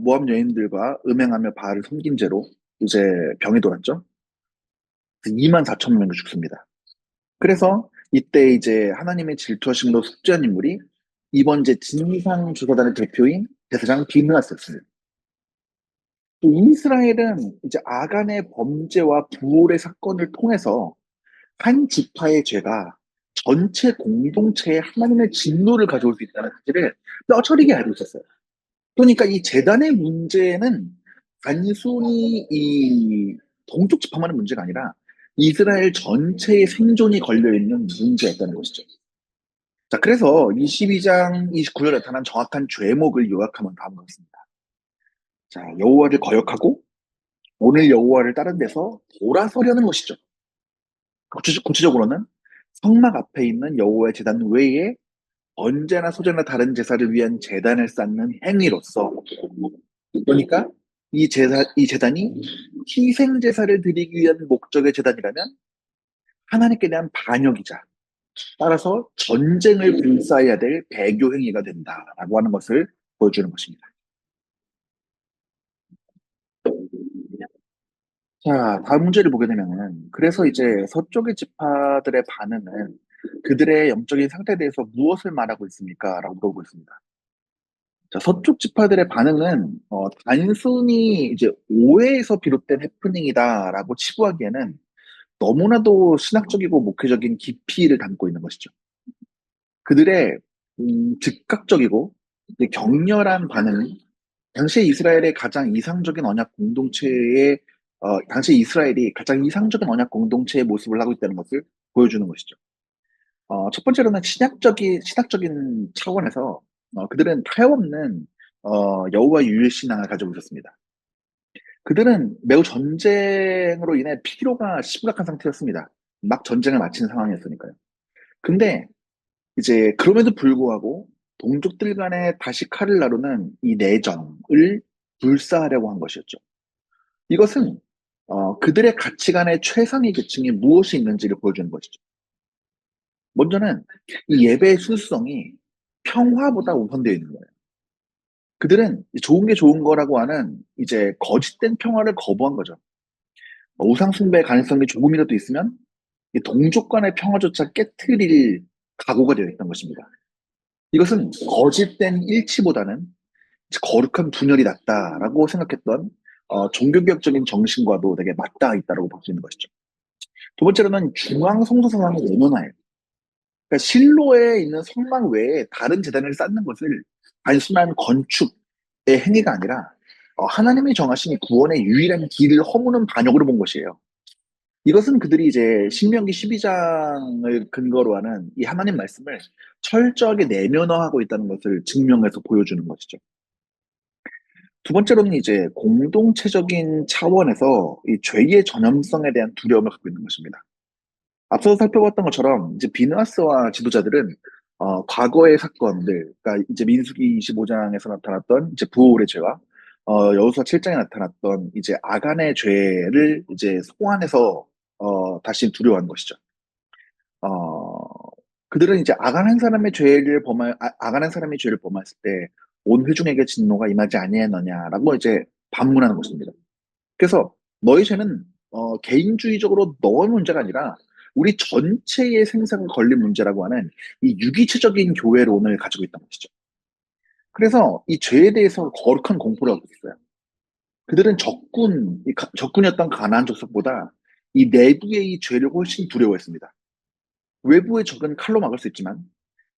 모압 여인들과 음행하며 바알을 섬긴 죄로 이제 병이 돌았죠. 2만 4천 명이 죽습니다. 그래서 이때 이제 하나님의 질투하심으로 속죄한 인물이 이번 이제 진상조사단의 대표인 대사장 비느하스였습니다. 또 이스라엘은 이제 아간의 범죄와 부올의 사건을 통해서 한 지파의 죄가 전체 공동체에 하나님의 진노를 가져올 수 있다는 사실을 뼈저리게 알고 있었어요. 그러니까 이 재단의 문제는 단순히 이 동쪽 지파만의 문제가 아니라 이스라엘 전체의 생존이 걸려있는 문제였다는 것이죠. 자, 그래서 22장 29절에 나타난 정확한 죄목을 요약하면 다음과 같습니다. 자, 여호와를 거역하고 오늘 여호와를 다른 데서 돌아서려는 것이죠. 구체적으로는 성막 앞에 있는 여호와의 제단 외에 언제나 소재나 다른 제사를 위한 제단을 쌓는 행위로서, 그러니까 이 제단이 희생 제사를 드리기 위한 목적의 제단이라면 하나님께 대한 반역이자, 따라서 전쟁을 불사해야 될 배교 행위가 된다라고 하는 것을 보여주는 것입니다. 자, 다음 문제를 보게 되면은, 그래서 이제 서쪽의 지파들의 반응은 그들의 영적인 상태에 대해서 무엇을 말하고 있습니까? 라고 물어보고 있습니다. 자, 서쪽 지파들의 반응은 단순히 이제 오해에서 비롯된 해프닝이다라고 치부하기에는 너무나도 신학적이고 목회적인 깊이를 담고 있는 것이죠. 그들의 즉각적이고 이제 격렬한 반응은 당시 이스라엘의 가장 이상적인 언약 공동체의 당시 이스라엘이 가장 이상적인 언약 공동체의 모습을 하고 있다는 것을 보여주는 것이죠. 첫 번째로는 신학적인 차원에서 그들은 타협없는 여호와 유일 신앙을 가지고 있었습니다. 그들은 매우 전쟁으로 인해 피로가 심각한 상태였습니다. 막 전쟁을 마친 상황이었으니까요. 근데 이제 그럼에도 불구하고 동족들 간에 다시 칼을 나르는 이 내전을 불사하려고 한 것이었죠. 이것은 그들의 가치관의 최상위 계층에 무엇이 있는지를 보여주는 것이죠. 먼저는 이 예배의 순수성이 평화보다 우선되어 있는 거예요. 그들은 좋은 게 좋은 거라고 하는 이제 거짓된 평화를 거부한 거죠. 우상 숭배의 가능성이 조금이라도 있으면 이 동족 간의 평화조차 깨트릴 각오가 되어 있던 것입니다. 이것은 거짓된 일치보다는 거룩한 분열이 낫다라고 생각했던 종교개혁적인 정신과도 되게 맞닿아 있다고 볼 수 있는 것이죠. 두 번째로는 중앙 성소상을 내면화예요. 그러니까 실로에 있는 성막 외에 다른 제단을 쌓는 것을 단순한 건축의 행위가 아니라 하나님이 정하신 이 구원의 유일한 길을 허무는 반역으로 본 것이에요. 이것은 그들이 이제 신명기 12장을 근거로 하는 이 하나님 말씀을 철저하게 내면화하고 있다는 것을 증명해서 보여주는 것이죠. 두 번째로는 이제 공동체적인 차원에서 이 죄의 전염성에 대한 두려움을 갖고 있는 것입니다. 앞서 살펴봤던 것처럼 이제 비느하스와 지도자들은 과거의 사건들, 그러니까 이제 민수기 25장에서 나타났던 이제 부올의 죄와 여호수아 7장에 나타났던 이제 아간의 죄를 이제 소환해서 다시 두려워한 것이죠. 어, 그들은 이제 아간 한 사람의 죄를 범했을 때 온 회중에게 진노가 임하지 아니하느냐라고 이제 반문하는 것입니다. 그래서 너희 죄는 개인주의적으로 너의 문제가 아니라 우리 전체의 생사가 걸린 문제라고 하는 이 유기체적인 교회론을 가지고 있던 것이죠. 그래서 이 죄에 대해서 거룩한 공포를 하고 있어요. 그들은 적군이었던 가나안 족속보다 이 내부의 이 죄를 훨씬 두려워했습니다. 외부의 적은 칼로 막을 수 있지만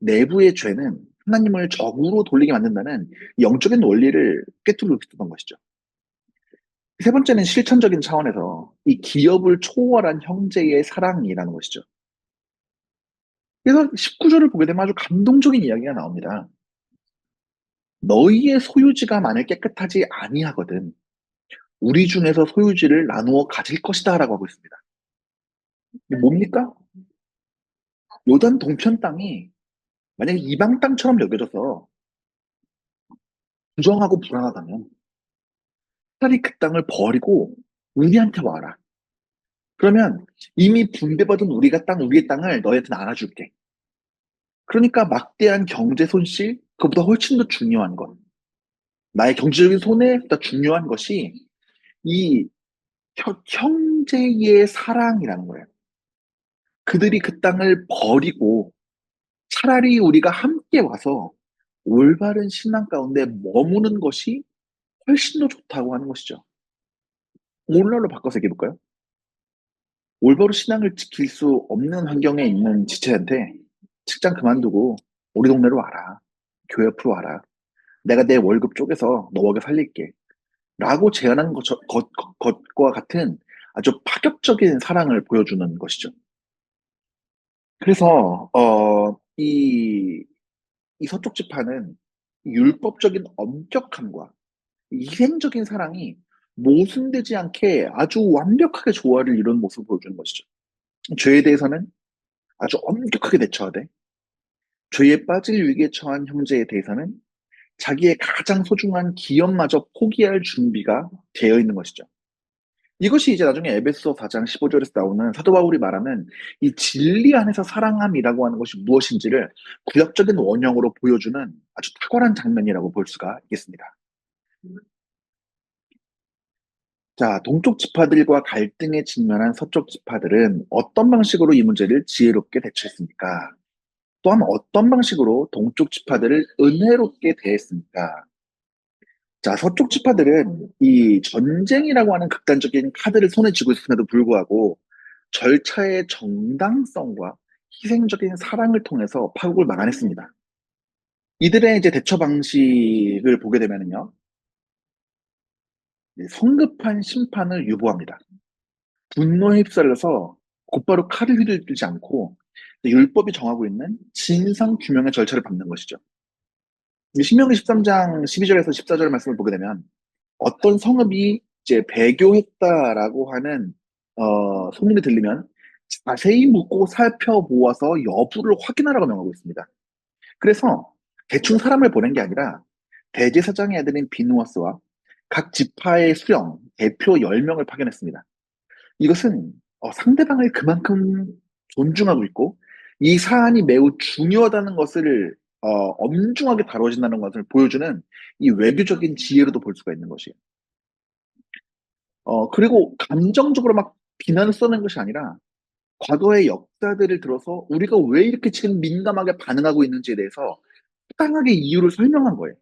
내부의 죄는 하나님을 적으로 돌리게 만든다는 영적인 원리를 꿰뚫고 있었던 것이죠. 세 번째는 실천적인 차원에서 이 기업을 초월한 형제의 사랑이라는 것이죠. 그래서 19절을 보게 되면 아주 감동적인 이야기가 나옵니다. 너희의 소유지가 만일 깨끗하지 아니하거든 우리 중에서 소유지를 나누어 가질 것이다 라고 하고 있습니다. 이게 뭡니까? 요단 동편 땅이 만약에 이방 땅처럼 여겨져서 부정하고 불안하다면 차라리 그 땅을 버리고 우리한테 와라. 그러면 이미 분배받은 우리의 땅을 너희한테 나눠줄게. 그러니까 막대한 경제 손실, 그보다 훨씬 더 중요한 것. 나의 경제적인 손해보다 중요한 것이 이 형제의 사랑이라는 거예요. 그들이 그 땅을 버리고 차라리 우리가 함께 와서 올바른 신앙 가운데 머무는 것이 훨씬 더 좋다고 하는 것이죠. 오늘날로 바꿔서 얘기해볼까요? 올바로 신앙을 지킬 수 없는 환경에 있는 지체한테 직장 그만두고 우리 동네로 와라. 교회 옆으로 와라. 내가 내 월급 쪼개서 너 먹여 살릴게. 라고 제안한 것과 같은 아주 파격적인 사랑을 보여주는 것이죠. 그래서, 이 서쪽 지파는 율법적인 엄격함과 희생적인 사랑이 모순되지 않게 아주 완벽하게 조화를 이룬 모습을 보여주는 것이죠. 죄에 대해서는 아주 엄격하게 대처하되 죄에 빠질 위기에 처한 형제에 대해서는 자기의 가장 소중한 기업마저 포기할 준비가 되어 있는 것이죠. 이것이 이제 나중에 에베소 4장 15절에서 나오는 사도 바울이 말하는 이 진리 안에서 사랑함이라고 하는 것이 무엇인지를 구약적인 원형으로 보여주는 아주 탁월한 장면이라고 볼 수가 있겠습니다. 자, 동쪽 지파들과 갈등에 직면한 서쪽 지파들은 어떤 방식으로 이 문제를 지혜롭게 대처했습니까? 또한 어떤 방식으로 동쪽 지파들을 은혜롭게 대했습니까? 자, 서쪽 지파들은 이 전쟁이라고 하는 극단적인 카드를 손에 쥐고 있음에도 불구하고 절차의 정당성과 희생적인 사랑을 통해서 파국을 막아냈습니다. 이들의 이제 대처 방식을 보게 되면요, 성급한 심판을 유보합니다. 분노에 휩쓸려서 곧바로 칼을 휘둘리지 않고 율법이 정하고 있는 진상 규명의 절차를 밟는 것이죠. 신명기 13장 12절에서 14절 말씀을 보게 되면 어떤 성읍이 이제 배교했다라고 하는 소문이 들리면 자세히 묻고 살펴보아서 여부를 확인하라고 명하고 있습니다. 그래서 대충 사람을 보낸 게 아니라 대제사장의 아들인 비누아스와 각 지파의 수령, 대표 10명을 파견했습니다. 이것은 상대방을 그만큼 존중하고 있고 이 사안이 매우 중요하다는 것을 엄중하게 다뤄진다는 것을 보여주는 이 외교적인 지혜로도 볼 수가 있는 것이에요. 그리고 감정적으로 막 비난을 써낸 것이 아니라 과거의 역사들을 들어서 우리가 왜 이렇게 지금 민감하게 반응하고 있는지에 대해서适당하게 이유를 설명한 거예요.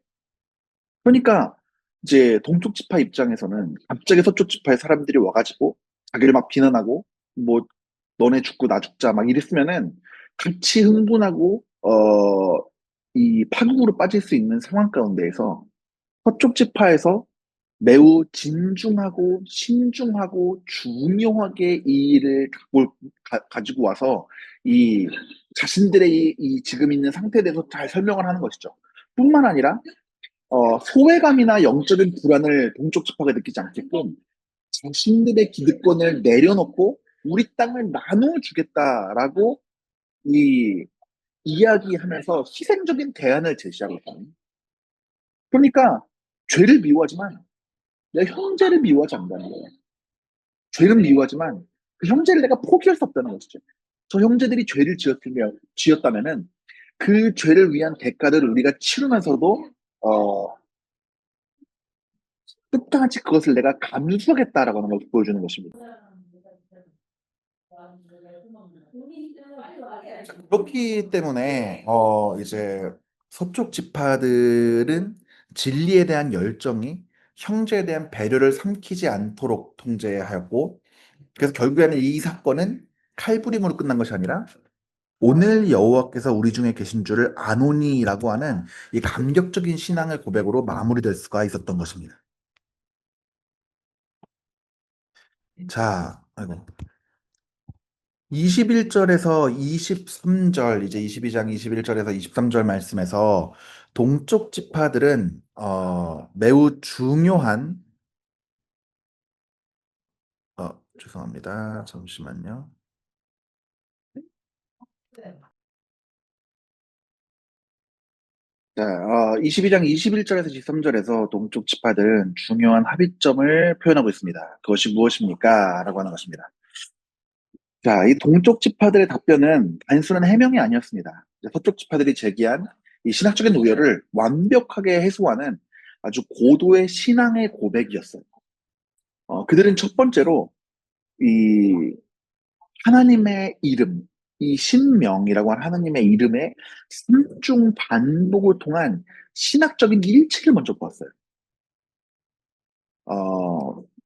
그러니까 이제 동쪽 지파 입장에서는 갑자기 서쪽 지파의 사람들이 와가지고 자기를 막 비난하고 뭐 너네 죽고 나 죽자 막 이랬으면은 같이 흥분하고 이 파국으로 빠질 수 있는 상황 가운데에서 서쪽 지파에서 매우 진중하고 신중하고 중요하게 이 일을 가지고 와서 이 자신들의 이 지금 있는 상태에 대해서 잘 설명을 하는 것이죠. 뿐만 아니라 소외감이나 영적인 불안을 동쪽 지파가 느끼지 않게끔 자신들의 기득권을 내려놓고 우리 땅을 나누어 주겠다라고 이 이야기하면서 희생적인 대안을 제시하고 있거든요. 그러니까 죄를 미워하지만 내 형제를 미워하지 않는다는 거예요. 죄는 미워하지만 그 형제를 내가 포기할 수 없다는 것이죠. 저 형제들이 죄를 지었다면은 그 죄를 위한 대가를 우리가 치르면서도 끝까지 그것을 내가 감수하겠다라고 하는 걸 보여주는 것입니다. 그렇기 때문에 이제 서쪽 지파들은 진리에 대한 열정이 형제에 대한 배려를 삼키지 않도록 통제하였고, 그래서 결국에는 이 사건은 칼부림으로 끝난 것이 아니라 오늘 여호와께서 우리 중에 계신 줄을 아노니라고 하는 이 감격적인 신앙의 고백으로 마무리될 수가 있었던 것입니다. 자, 아이고. 21절에서 23절, 이제 22장 21절에서 23절 말씀에서 동쪽 지파들은 매우 중요한 죄송합니다. 잠시만요. 자, 22장 21절에서 23절에서 동쪽 지파들은 중요한 합의점을 표현하고 있습니다. 그것이 무엇입니까? 라고 하는 것입니다. 자, 이 동쪽 지파들의 답변은 단순한 해명이 아니었습니다. 서쪽 지파들이 제기한 이 신학적인 우려를 완벽하게 해소하는 아주 고도의 신앙의 고백이었어요. 그들은 첫 번째로 이 하나님의 이름, 이 신명이라고 하는 하나님의 이름의 삼중 반복을 통한 신학적인 일치를 먼저 보았어요.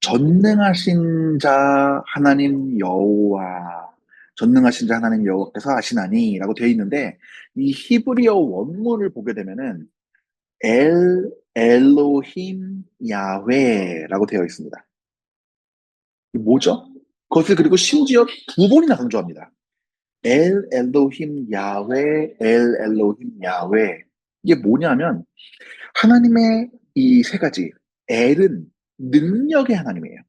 전능하신 자 하나님 여호와, 전능하신 자 하나님 여호와께서 하시나니라고 되어 있는데 이 히브리어 원문을 보게 되면은 엘로힘 야훼라고 되어 있습니다. 이게 뭐죠? 그것을 그리고 심지어 두 번이나 강조합니다. 엘로힘 야훼, 엘로힘 야훼. 이게 뭐냐면 하나님의 이 세 가지. 엘은 능력의 하나님이에요.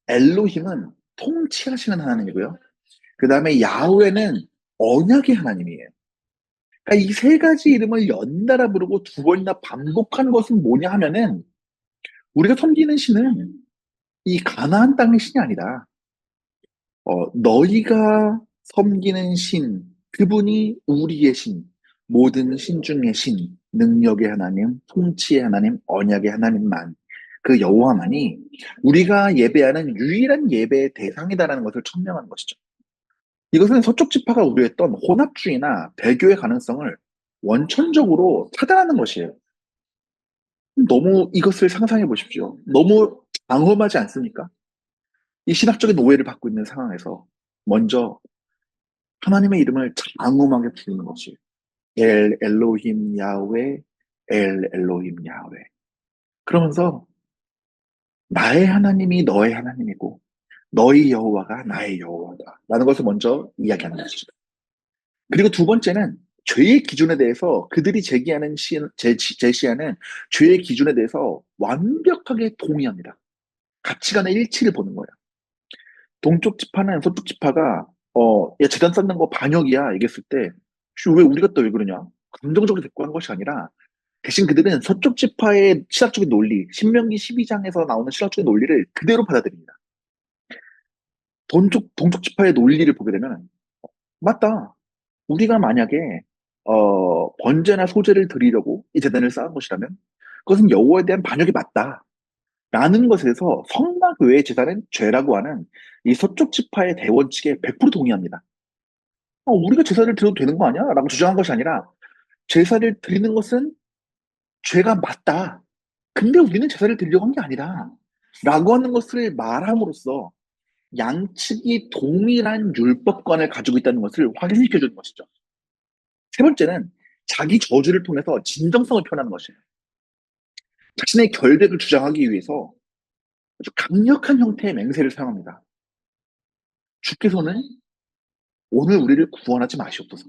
엘로힘은 통치하시는 하나님이고요. 그 다음에 야훼는 언약의 하나님이에요. 그러니까 이 세 가지 이름을 연달아 부르고 두 번이나 반복한 것은 뭐냐 하면은 우리가 섬기는 신은 이 가나안 땅의 신이 아니다. 너희가 섬기는 신, 그분이 우리의 신, 모든 신 중의 신, 능력의 하나님, 통치의 하나님, 언약의 하나님만, 그 여호와만이 우리가 예배하는 유일한 예배의 대상이다라는 것을 천명하는 것이죠. 이것은 서쪽 지파가 우려했던 혼합주의나 배교의 가능성을 원천적으로 차단하는 것이에요. 너무 이것을 상상해 보십시오. 너무 장엄하지 않습니까? 이 신학적인 오해를 받고 있는 상황에서 먼저 하나님의 이름을 장엄하게 부르는 것이 엘 엘로힘 야훼, 엘 엘로힘 야훼. 그러면서 나의 하나님이 너의 하나님이고 너희 여호와가 나의 여호와다 라는 것을 먼저 이야기하는 것이죠. 그리고 두 번째는 죄의 기준에 대해서 그들이 제시하는 죄의 기준에 대해서 완벽하게 동의합니다. 가치관의 일치를 보는 거예요. 동쪽 지파는 서쪽 지파가 야 재단 쌓는 거 반역이야 얘기했을 때 왜 우리가 또 왜 그러냐? 감정적으로 대꾸한 것이 아니라 대신 그들은 서쪽 지파의 신학적인 논리, 신명기 12장에서 나오는 신학적인 논리를 그대로 받아들입니다. 동쪽 지파의 논리를 보게 되면 맞다. 우리가 만약에 번제나 소제를 드리려고 이 재단을 쌓은 것이라면 그것은 여호와에 대한 반역이 맞다. 라는 것에서 성막 외의 제단은 죄라고 하는 이 서쪽 지파의 대원칙에 100% 동의합니다. 우리가 제사를 드려도 되는 거 아니야? 라고 주장한 것이 아니라 제사를 드리는 것은 죄가 맞다. 근데 우리는 제사를 드리려고 한 게 아니다. 라고 하는 것을 말함으로써 양측이 동일한 율법관을 가지고 있다는 것을 확인시켜 주는 것이죠. 세 번째는 자기 저주를 통해서 진정성을 표현하는 것이에요. 자신의 결백을 주장하기 위해서 아주 강력한 형태의 맹세를 사용합니다. 주께서는 오늘 우리를 구원하지 마시옵소서.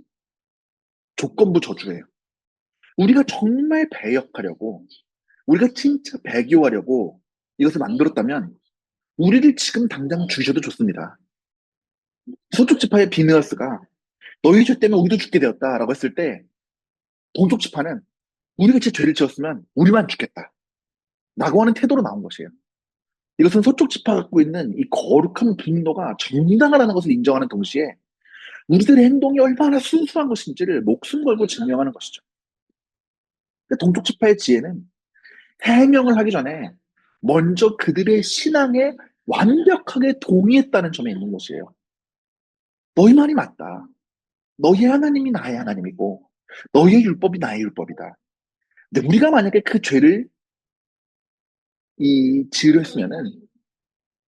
조건부 저주예요. 우리가 정말 배역하려고, 우리가 진짜 배교하려고 이것을 만들었다면 우리를 지금 당장 죽이셔도 좋습니다. 서쪽 지파의 비느하스가 너희 죄 때문에 우리도 죽게 되었다라고 했을 때 동쪽 지파는 우리가 제 죄를 지었으면 우리만 죽겠다. 라고 하는 태도로 나온 것이에요. 이것은 서쪽 지파가 갖고 있는 이 거룩한 분노가 정당하다는 것을 인정하는 동시에 우리들의 행동이 얼마나 순수한 것인지를 목숨 걸고 증명하는 것이죠. 동쪽 지파의 지혜는 해명을 하기 전에 먼저 그들의 신앙에 완벽하게 동의했다는 점에 있는 것이에요. 너희 말이 맞다. 너희 하나님이 나의 하나님이고 너희의 율법이 나의 율법이다. 근데 우리가 만약에 그 죄를 지으려 했으면은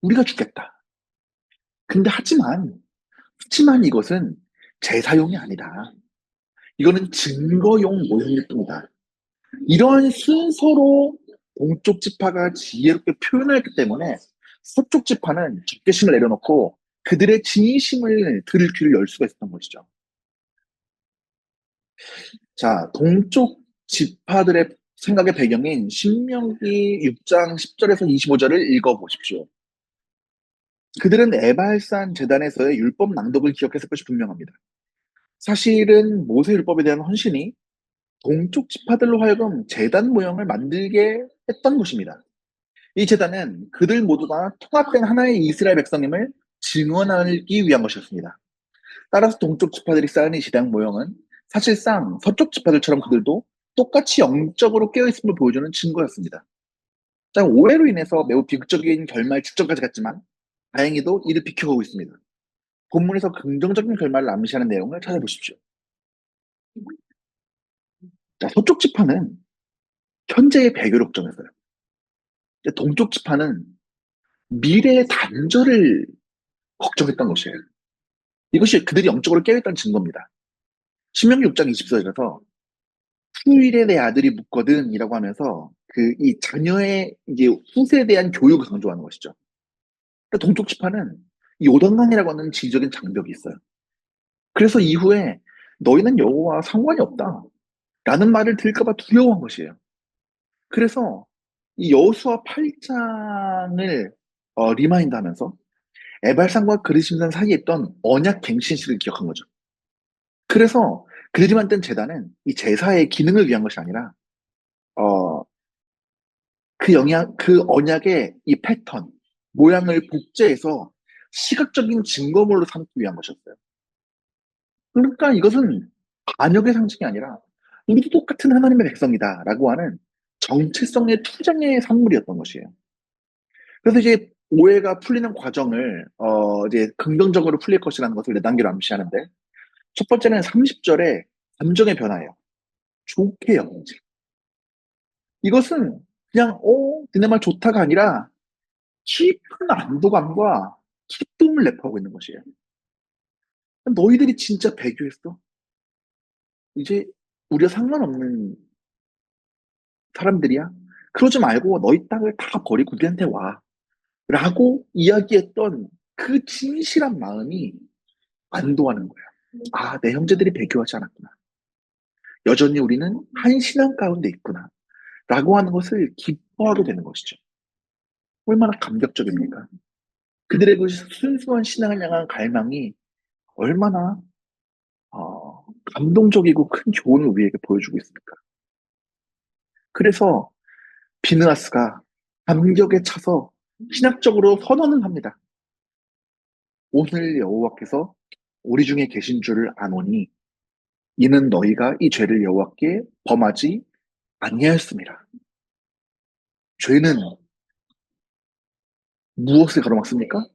우리가 죽겠다. 근데 하지만 이것은 제사용이 아니다. 이거는 증거용 모형일 뿐이다. 이런 순서로 동쪽 지파가 지혜롭게 표현을 했기 때문에 서쪽 지파는 적개심을 내려놓고 그들의 진심을 들을 귀를 열 수가 있었던 것이죠. 자, 동쪽 지파들의 생각의 배경인 신명기 6장 10절에서 25절을 읽어보십시오. 그들은 에발산 제단에서의 율법 낭독을 기억했을 것이 분명합니다. 사실은 모세 율법에 대한 헌신이 동쪽 지파들로 하여금 제단 모형을 만들게 했던 것입니다. 이 제단은 그들 모두가 통합된 하나의 이스라엘 백성임을 증언하기 위한 것이었습니다. 따라서 동쪽 지파들이 쌓은 이 제단 모형은 사실상 서쪽 지파들처럼 그들도 똑같이 영적으로 깨어있음을 보여주는 증거였습니다. 자, 오해로 인해서 매우 비극적인 결말 직전까지 갔지만 다행히도 이를 비켜가고 있습니다. 본문에서 긍정적인 결말을 암시하는 내용을 찾아보십시오. 자, 서쪽 지파는 현재의 배교록정에서요. 동쪽 지파는 미래의 단절을 걱정했던 것이에요. 이것이 그들이 영적으로 깨어있다는 증거입니다. 신명기 6장 20절에서 후일에 내 아들이 묻거든이라고 하면서 이 자녀의 이제 후세에 대한 교육을 강조하는 것이죠. 그러니까 동쪽 지파는 이 요단강이라고 하는 지리적인 장벽이 있어요. 그래서 이후에 너희는 여호와와 상관이 없다 라는 말을 들을까 봐 두려워한 것이에요. 그래서 이 여호수아 8장을 리마인드 하면서 에발산과 그리심산 사이에 있던 언약 갱신실을 기억한 거죠. 그래서 그들이 만든 제단은 이 제사의 기능을 위한 것이 아니라 어, 그 언약의 이 패턴, 모양을 복제해서 시각적인 증거물로 삼기 위한 것이었어요. 그러니까 이것은 반역의 상징이 아니라 우리도 똑같은 하나님의 백성이다라고 하는 정체성의 투쟁의 산물이었던 것이에요. 그래서 이제 오해가 풀리는 과정을 이제 긍정적으로 풀릴 것이라는 것을 네 단계로 암시하는데 첫 번째는 30절의 감정의 변화예요. 좋게 여기지. 이것은 그냥 니네 말 좋다가 아니라 깊은 안도감과 기쁨을 내포하고 있는 것이에요. 너희들이 진짜 배교했어. 이제 우리가 상관없는 사람들이야. 그러지 말고 너희 땅을 다 버리고 우리한테 와. 라고 이야기했던 그 진실한 마음이 안도하는 거야. 아, 내 형제들이 배교하지 않았구나. 여전히 우리는 한 신앙 가운데 있구나. 라고 하는 것을 기뻐하게 되는 것이죠. 얼마나 감격적입니까? 그들의 그 순수한 신앙을 향한 갈망이 얼마나 감동적이고 큰 교훈을 우리에게 보여주고 있습니까? 그래서 비느하스가 감격에 차서 신학적으로 선언을 합니다. 오늘 여호와께서 우리 중에 계신 줄을 아노니 이는 너희가 이 죄를 여호와께 범하지 아니하였습니다. 죄는 무엇을 가로막습니까?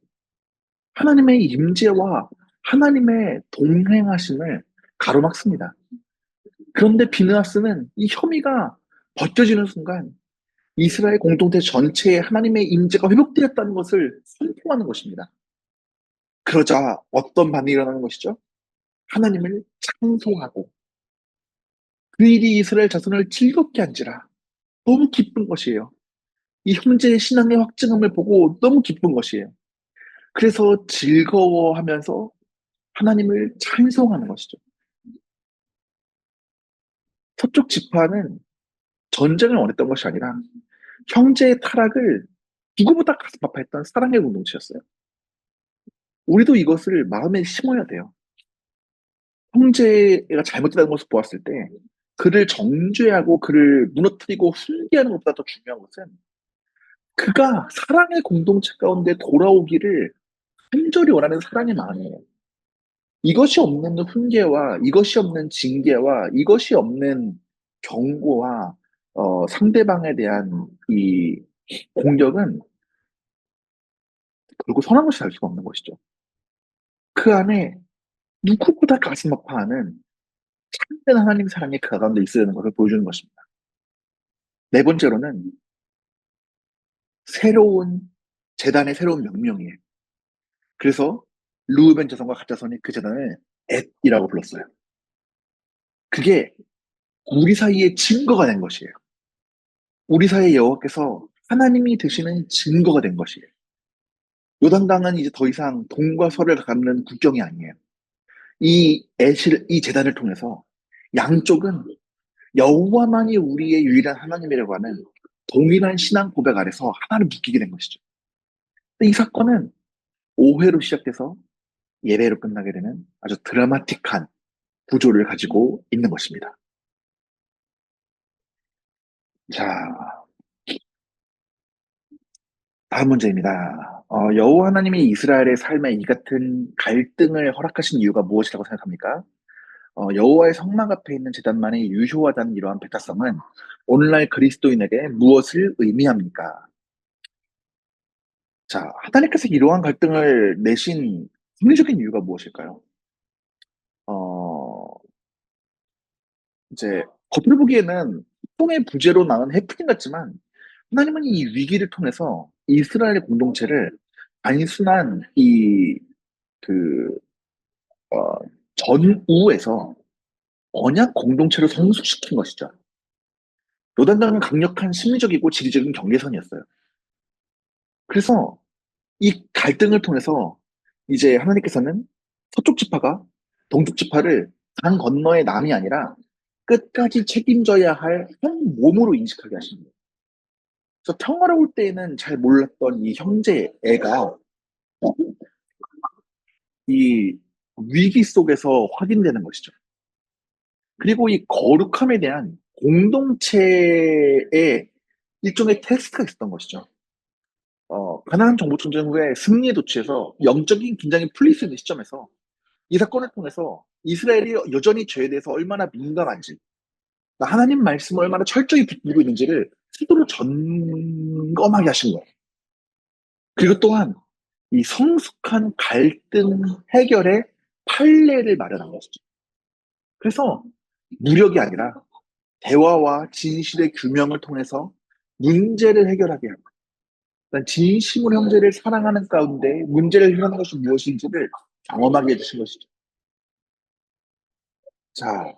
하나님의 임재와 하나님의 동행하심을 가로막습니다. 그런데 비느하스는 이 혐의가 벗겨지는 순간 이스라엘 공동체 전체에 하나님의 임재가 회복되었다는 것을 선포하는 것입니다. 그러자 어떤 반응이 일어나는 것이죠? 하나님을 찬송하고 그 일이 이스라엘 자손을 즐겁게 한지라 너무 기쁜 것이에요. 이 형제의 신앙의 확증함을 보고 너무 기쁜 것이에요. 그래서 즐거워하면서 하나님을 찬송하는 것이죠. 서쪽 지파는 전쟁을 원했던 것이 아니라 형제의 타락을 누구보다 가슴 아파했던 사랑의 공동체였어요. 우리도 이것을 마음에 심어야 돼요. 형제가 잘못된 것을 보았을 때 그를 정죄하고 그를 무너뜨리고 훈계하는 것보다 더 중요한 것은 그가 사랑의 공동체 가운데 돌아오기를 간절히 원하는 사랑의 마음이에요. 이것이 없는 훈계와 이것이 없는 징계와 이것이 없는 경고와 상대방에 대한 이 공격은 결국 선한 것이 될 수가 없는 것이죠. 그 안에 누구보다 가슴 아파하는 참된 하나님 사랑이 그 가운데 있어야 되는 것을 보여주는 것입니다. 네 번째로는 새로운 재단의 새로운 명명이에요. 그래서 르우벤 자손과 갓 자손이 그 재단을 엣이라고 불렀어요. 그게 우리 사이의 증거가 된 것이에요. 우리 사이의 여호와께서 하나님이 되시는 증거가 된 것이에요. 요단강은 이제 더 이상 동과 서를 갖는 국경이 아니에요. 이 재단을 통해서 양쪽은 여호와만이 우리의 유일한 하나님이라고 하는 동일한 신앙 고백 아래서 하나를 묶이게 된 것이죠. 근데 이 사건은 오해로 시작돼서 예배로 끝나게 되는 아주 드라마틱한 구조를 가지고 있는 것입니다. 자, 다음 문제입니다. 여호와 하나님이 이스라엘의 삶에 이 같은 갈등을 허락하신 이유가 무엇이라고 생각합니까? 여호와의 성막 앞에 있는 제단만이 유효하다는 이러한 백화성은 오늘날 그리스도인에게 무엇을 의미합니까? 자, 하나님께서 이러한 갈등을 내신 합리적인 이유가 무엇일까요? 어, 이제 겉으로 보기에는 폭동의 부재로 나온 해프닝 같지만 하나님은 이 위기를 통해서 이스라엘 공동체를 단순한 그, 어, 전우에서 언약 공동체로 성숙시킨 것이죠. 요단강은 강력한 심리적이고 지리적인 경계선이었어요. 그래서 이 갈등을 통해서 이제 하나님께서는 서쪽 지파가 동쪽 지파를 강 건너의 남이 아니라 끝까지 책임져야 할 한 몸으로 인식하게 하시는 거예요. 그래서 평화로울 때에는 잘 몰랐던 이 형제 애가 이 위기 속에서 확인되는 것이죠. 그리고 이 거룩함에 대한 공동체의 일종의 테스트가 있었던 것이죠. 가나안 정복 전쟁 후에 승리에 도취해서 영적인 긴장이 풀릴 수 있는 시점에서 이 사건을 통해서 이스라엘이 여전히 죄에 대해서 얼마나 민감한지, 하나님 말씀을 얼마나 철저히 붙들고 있는지를 스스로 점검하게 하신 거예요. 그리고 또한 이 성숙한 갈등 해결의 판례를 마련한 것이죠. 그래서 무력이 아니라 대화와 진실의 규명을 통해서 문제를 해결하게 합니다. 그러니까 진심으로 형제를 사랑하는 가운데 문제를 해결하는 것이 무엇인지를 경험하게 해주신 것이죠. 자,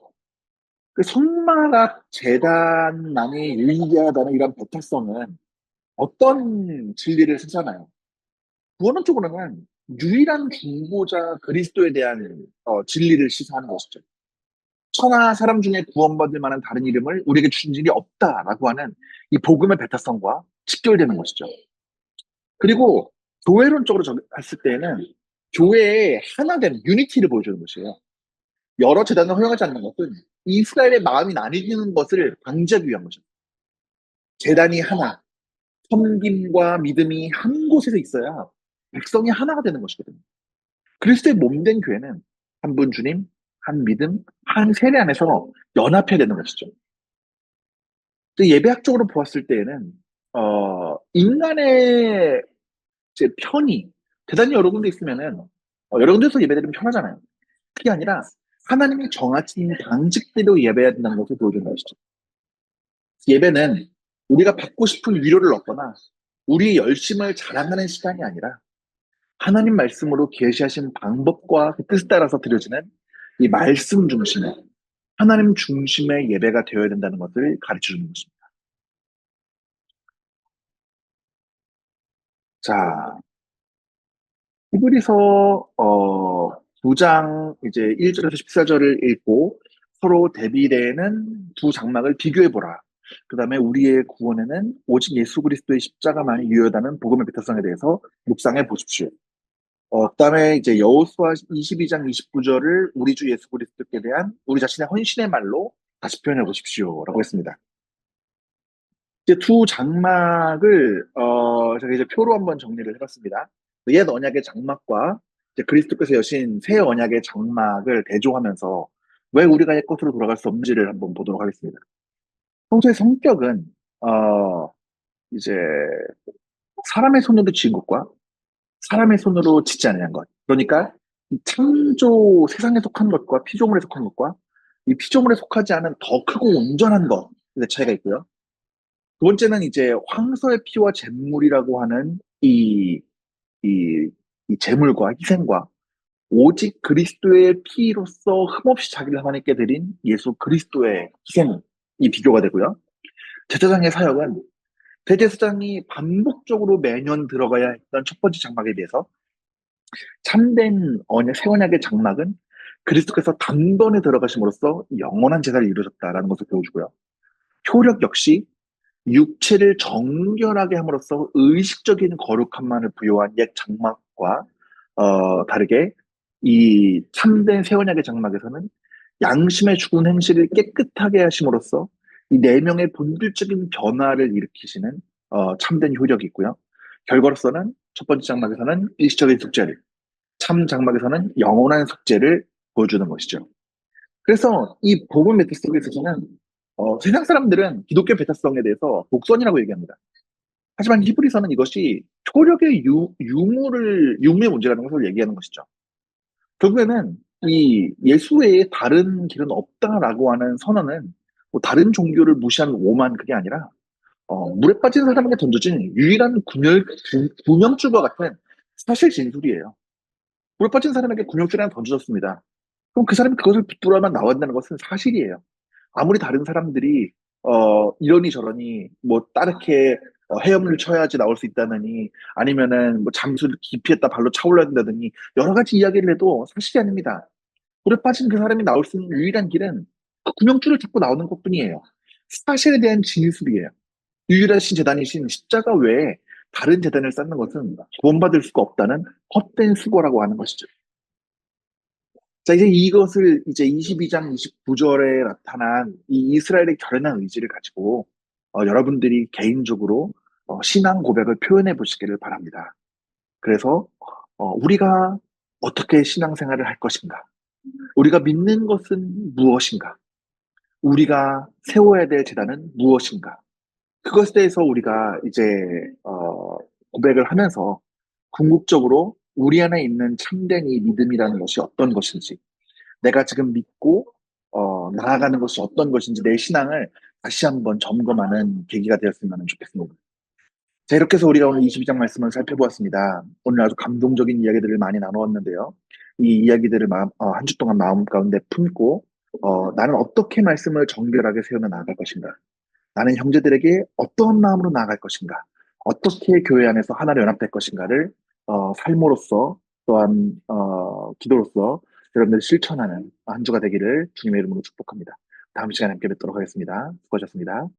그 성막악 재단만이 유일하다는 이런 배타성은 어떤 진리를 쓰잖아요. 구원론적으로는 유일한 중보자 그리스도에 대한 진리를 시사하는 것이죠. 천하 사람 중에 구원받을 만한 다른 이름을 우리에게 주신 일이 없다라고 하는 이 복음의 배타성과 직결되는 것이죠. 그리고 교회론적으로 봤을 때에는 교회의 하나됨, 유니티를 보여주는 것이에요. 여러 재단을 허용하지 않는 것은 이스라엘의 마음이 나뉘는 것을 방지하기 위한 것입니다. 재단이 하나, 섬김과 믿음이 한 곳에서 있어야 백성이 하나가 되는 것이거든요. 그리스도의 몸된 교회는 한 분 주님, 한 믿음, 한 세례 안에서 연합해야 되는 것이죠. 예배학적으로 보았을 때에는 인간의 이제 편의, 대단히 여러 군데 있으면은 여러 군데서 예배드리면 편하잖아요. 그게 아니라 하나님이 정하신 방식대로 예배해야 된다는 것을 보여주는 것이죠. 예배는 우리가 받고 싶은 위로를 얻거나 우리의 열심을 자랑하는 시간이 아니라 하나님 말씀으로 계시하신 방법과 그 뜻에 따라서 드려지는 이 말씀 중심의 하나님 중심의 예배가 되어야 된다는 것을 가르쳐 주는 것입니다. 자, 히브리서 9장 이제 1절에서 14절을 읽고 서로 대비되는 두 장막을 비교해 보라. 그다음에 우리의 구원에는 오직 예수 그리스도의 십자가만이 유효하다는 복음의 비타성에 대해서 묵상해 보십시오. 그다음에 이제 여호수아 22장 29절을 우리 주 예수 그리스도께 대한 우리 자신의 헌신의 말로 다시 표현해 보십시오라고 했습니다. 이제 두 장막을 제가 이제 표로 한번 정리를 해봤습니다. 옛 언약의 장막과 이제 그리스도께서 여신 새 언약의 장막을 대조하면서 왜 우리가 옛 것으로 돌아갈 수 없는지를 한번 보도록 하겠습니다. 평소의 성격은 이제 사람의 손으로 지은 것과 사람의 손으로 짓지 않은 것. 그러니까 이 창조 세상에 속한 것과 피조물에 속한 것과 이 피조물에 속하지 않은 더 크고 온전한 것의 차이가 있고요. 두 번째는 이제 황소의 피와 잿물이라고 하는 이, 이 제물과 희생과 오직 그리스도의 피로서 흠없이 자기를 하나님께 드린 예수 그리스도의 희생이 비교가 되고요. 제사장의 사역은 대제사장이 반복적으로 매년 들어가야 했던 첫 번째 장막에 비해서 참된 언약, 새 언약의 장막은 그리스도께서 단번에 들어가심으로써 영원한 제사를 이루셨다라는 것을 보여주고요. 효력 역시 육체를 정결하게 함으로써 의식적인 거룩함만을 부여한 옛 장막과 다르게 이 참된 새 언약의 장막에서는 양심의 죽은 행실을 깨끗하게 하심으로써 이 내면의 본질적인 변화를 일으키시는 참된 효력이 있고요. 결과로서는 첫 번째 장막에서는 일시적인 속죄를, 참 장막에서는 영원한 속죄를 보여주는 것이죠. 그래서 이 복음 메타 속에 있어서는 세상 사람들은 기독교 배타성에 대해서 독선이라고 얘기합니다. 하지만 히브리서는 이것이 초력의 유무의 문제라는 것을 얘기하는 것이죠. 결국에는 이 예수 외에 다른 길은 없다라고 하는 선언은 뭐 다른 종교를 무시하는 오만 그게 아니라 물에 빠진 사람에게 던져진 유일한 구명줄과 같은 사실 진술이에요. 물에 빠진 사람에게 구명줄이 하나 던져졌습니다. 그럼 그 사람이 그것을 붙들어야만 나온다는 것은 사실이에요. 아무리 다른 사람들이 이러니 저러니 뭐 따르게 헤엄을 쳐야지 나올 수 있다느니 아니면은 뭐 잠수를 깊이 했다 발로 차올라야 된다더니 여러 가지 이야기를 해도 사실이 아닙니다. 물에 빠진 그 사람이 나올 수 있는 유일한 길은 그 구명줄을 잡고 나오는 것뿐이에요. 사실에 대한 진술이에요. 유일하신 재단이신 십자가 외에 다른 재단을 쌓는 것은 구원받을 수가 없다는 헛된 수고라고 하는 것이죠. 자, 이제 이것을 이제 22장 29절에 나타난 이 이스라엘의 결연한 의지를 가지고 여러분들이 개인적으로 신앙 고백을 표현해 보시기를 바랍니다. 그래서 우리가 어떻게 신앙생활을 할 것인가? 우리가 믿는 것은 무엇인가? 우리가 세워야 될 제단은 무엇인가? 그것에 대해서 우리가 이제 고백을 하면서 궁극적으로 우리 안에 있는 참된 이 믿음이라는 것이 어떤 것인지, 내가 지금 믿고 나아가는 것이 어떤 것인지 내 신앙을 다시 한번 점검하는 계기가 되었으면 좋겠습니다. 자, 이렇게 해서 우리가 오늘 22장 말씀을 살펴보았습니다. 오늘 아주 감동적인 이야기들을 많이 나누었는데요. 이 이야기들을 한 주 동안 마음 가운데 품고 나는 어떻게 말씀을 정결하게 세우며 나아갈 것인가? 나는 형제들에게 어떠한 마음으로 나아갈 것인가? 어떻게 교회 안에서 하나로 연합될 것인가를 삶으로서 또한 기도로서 여러분들 실천하는 한 주가 되기를 주님의 이름으로 축복합니다. 다음 시간에 함께 뵙도록 하겠습니다. 수고하셨습니다.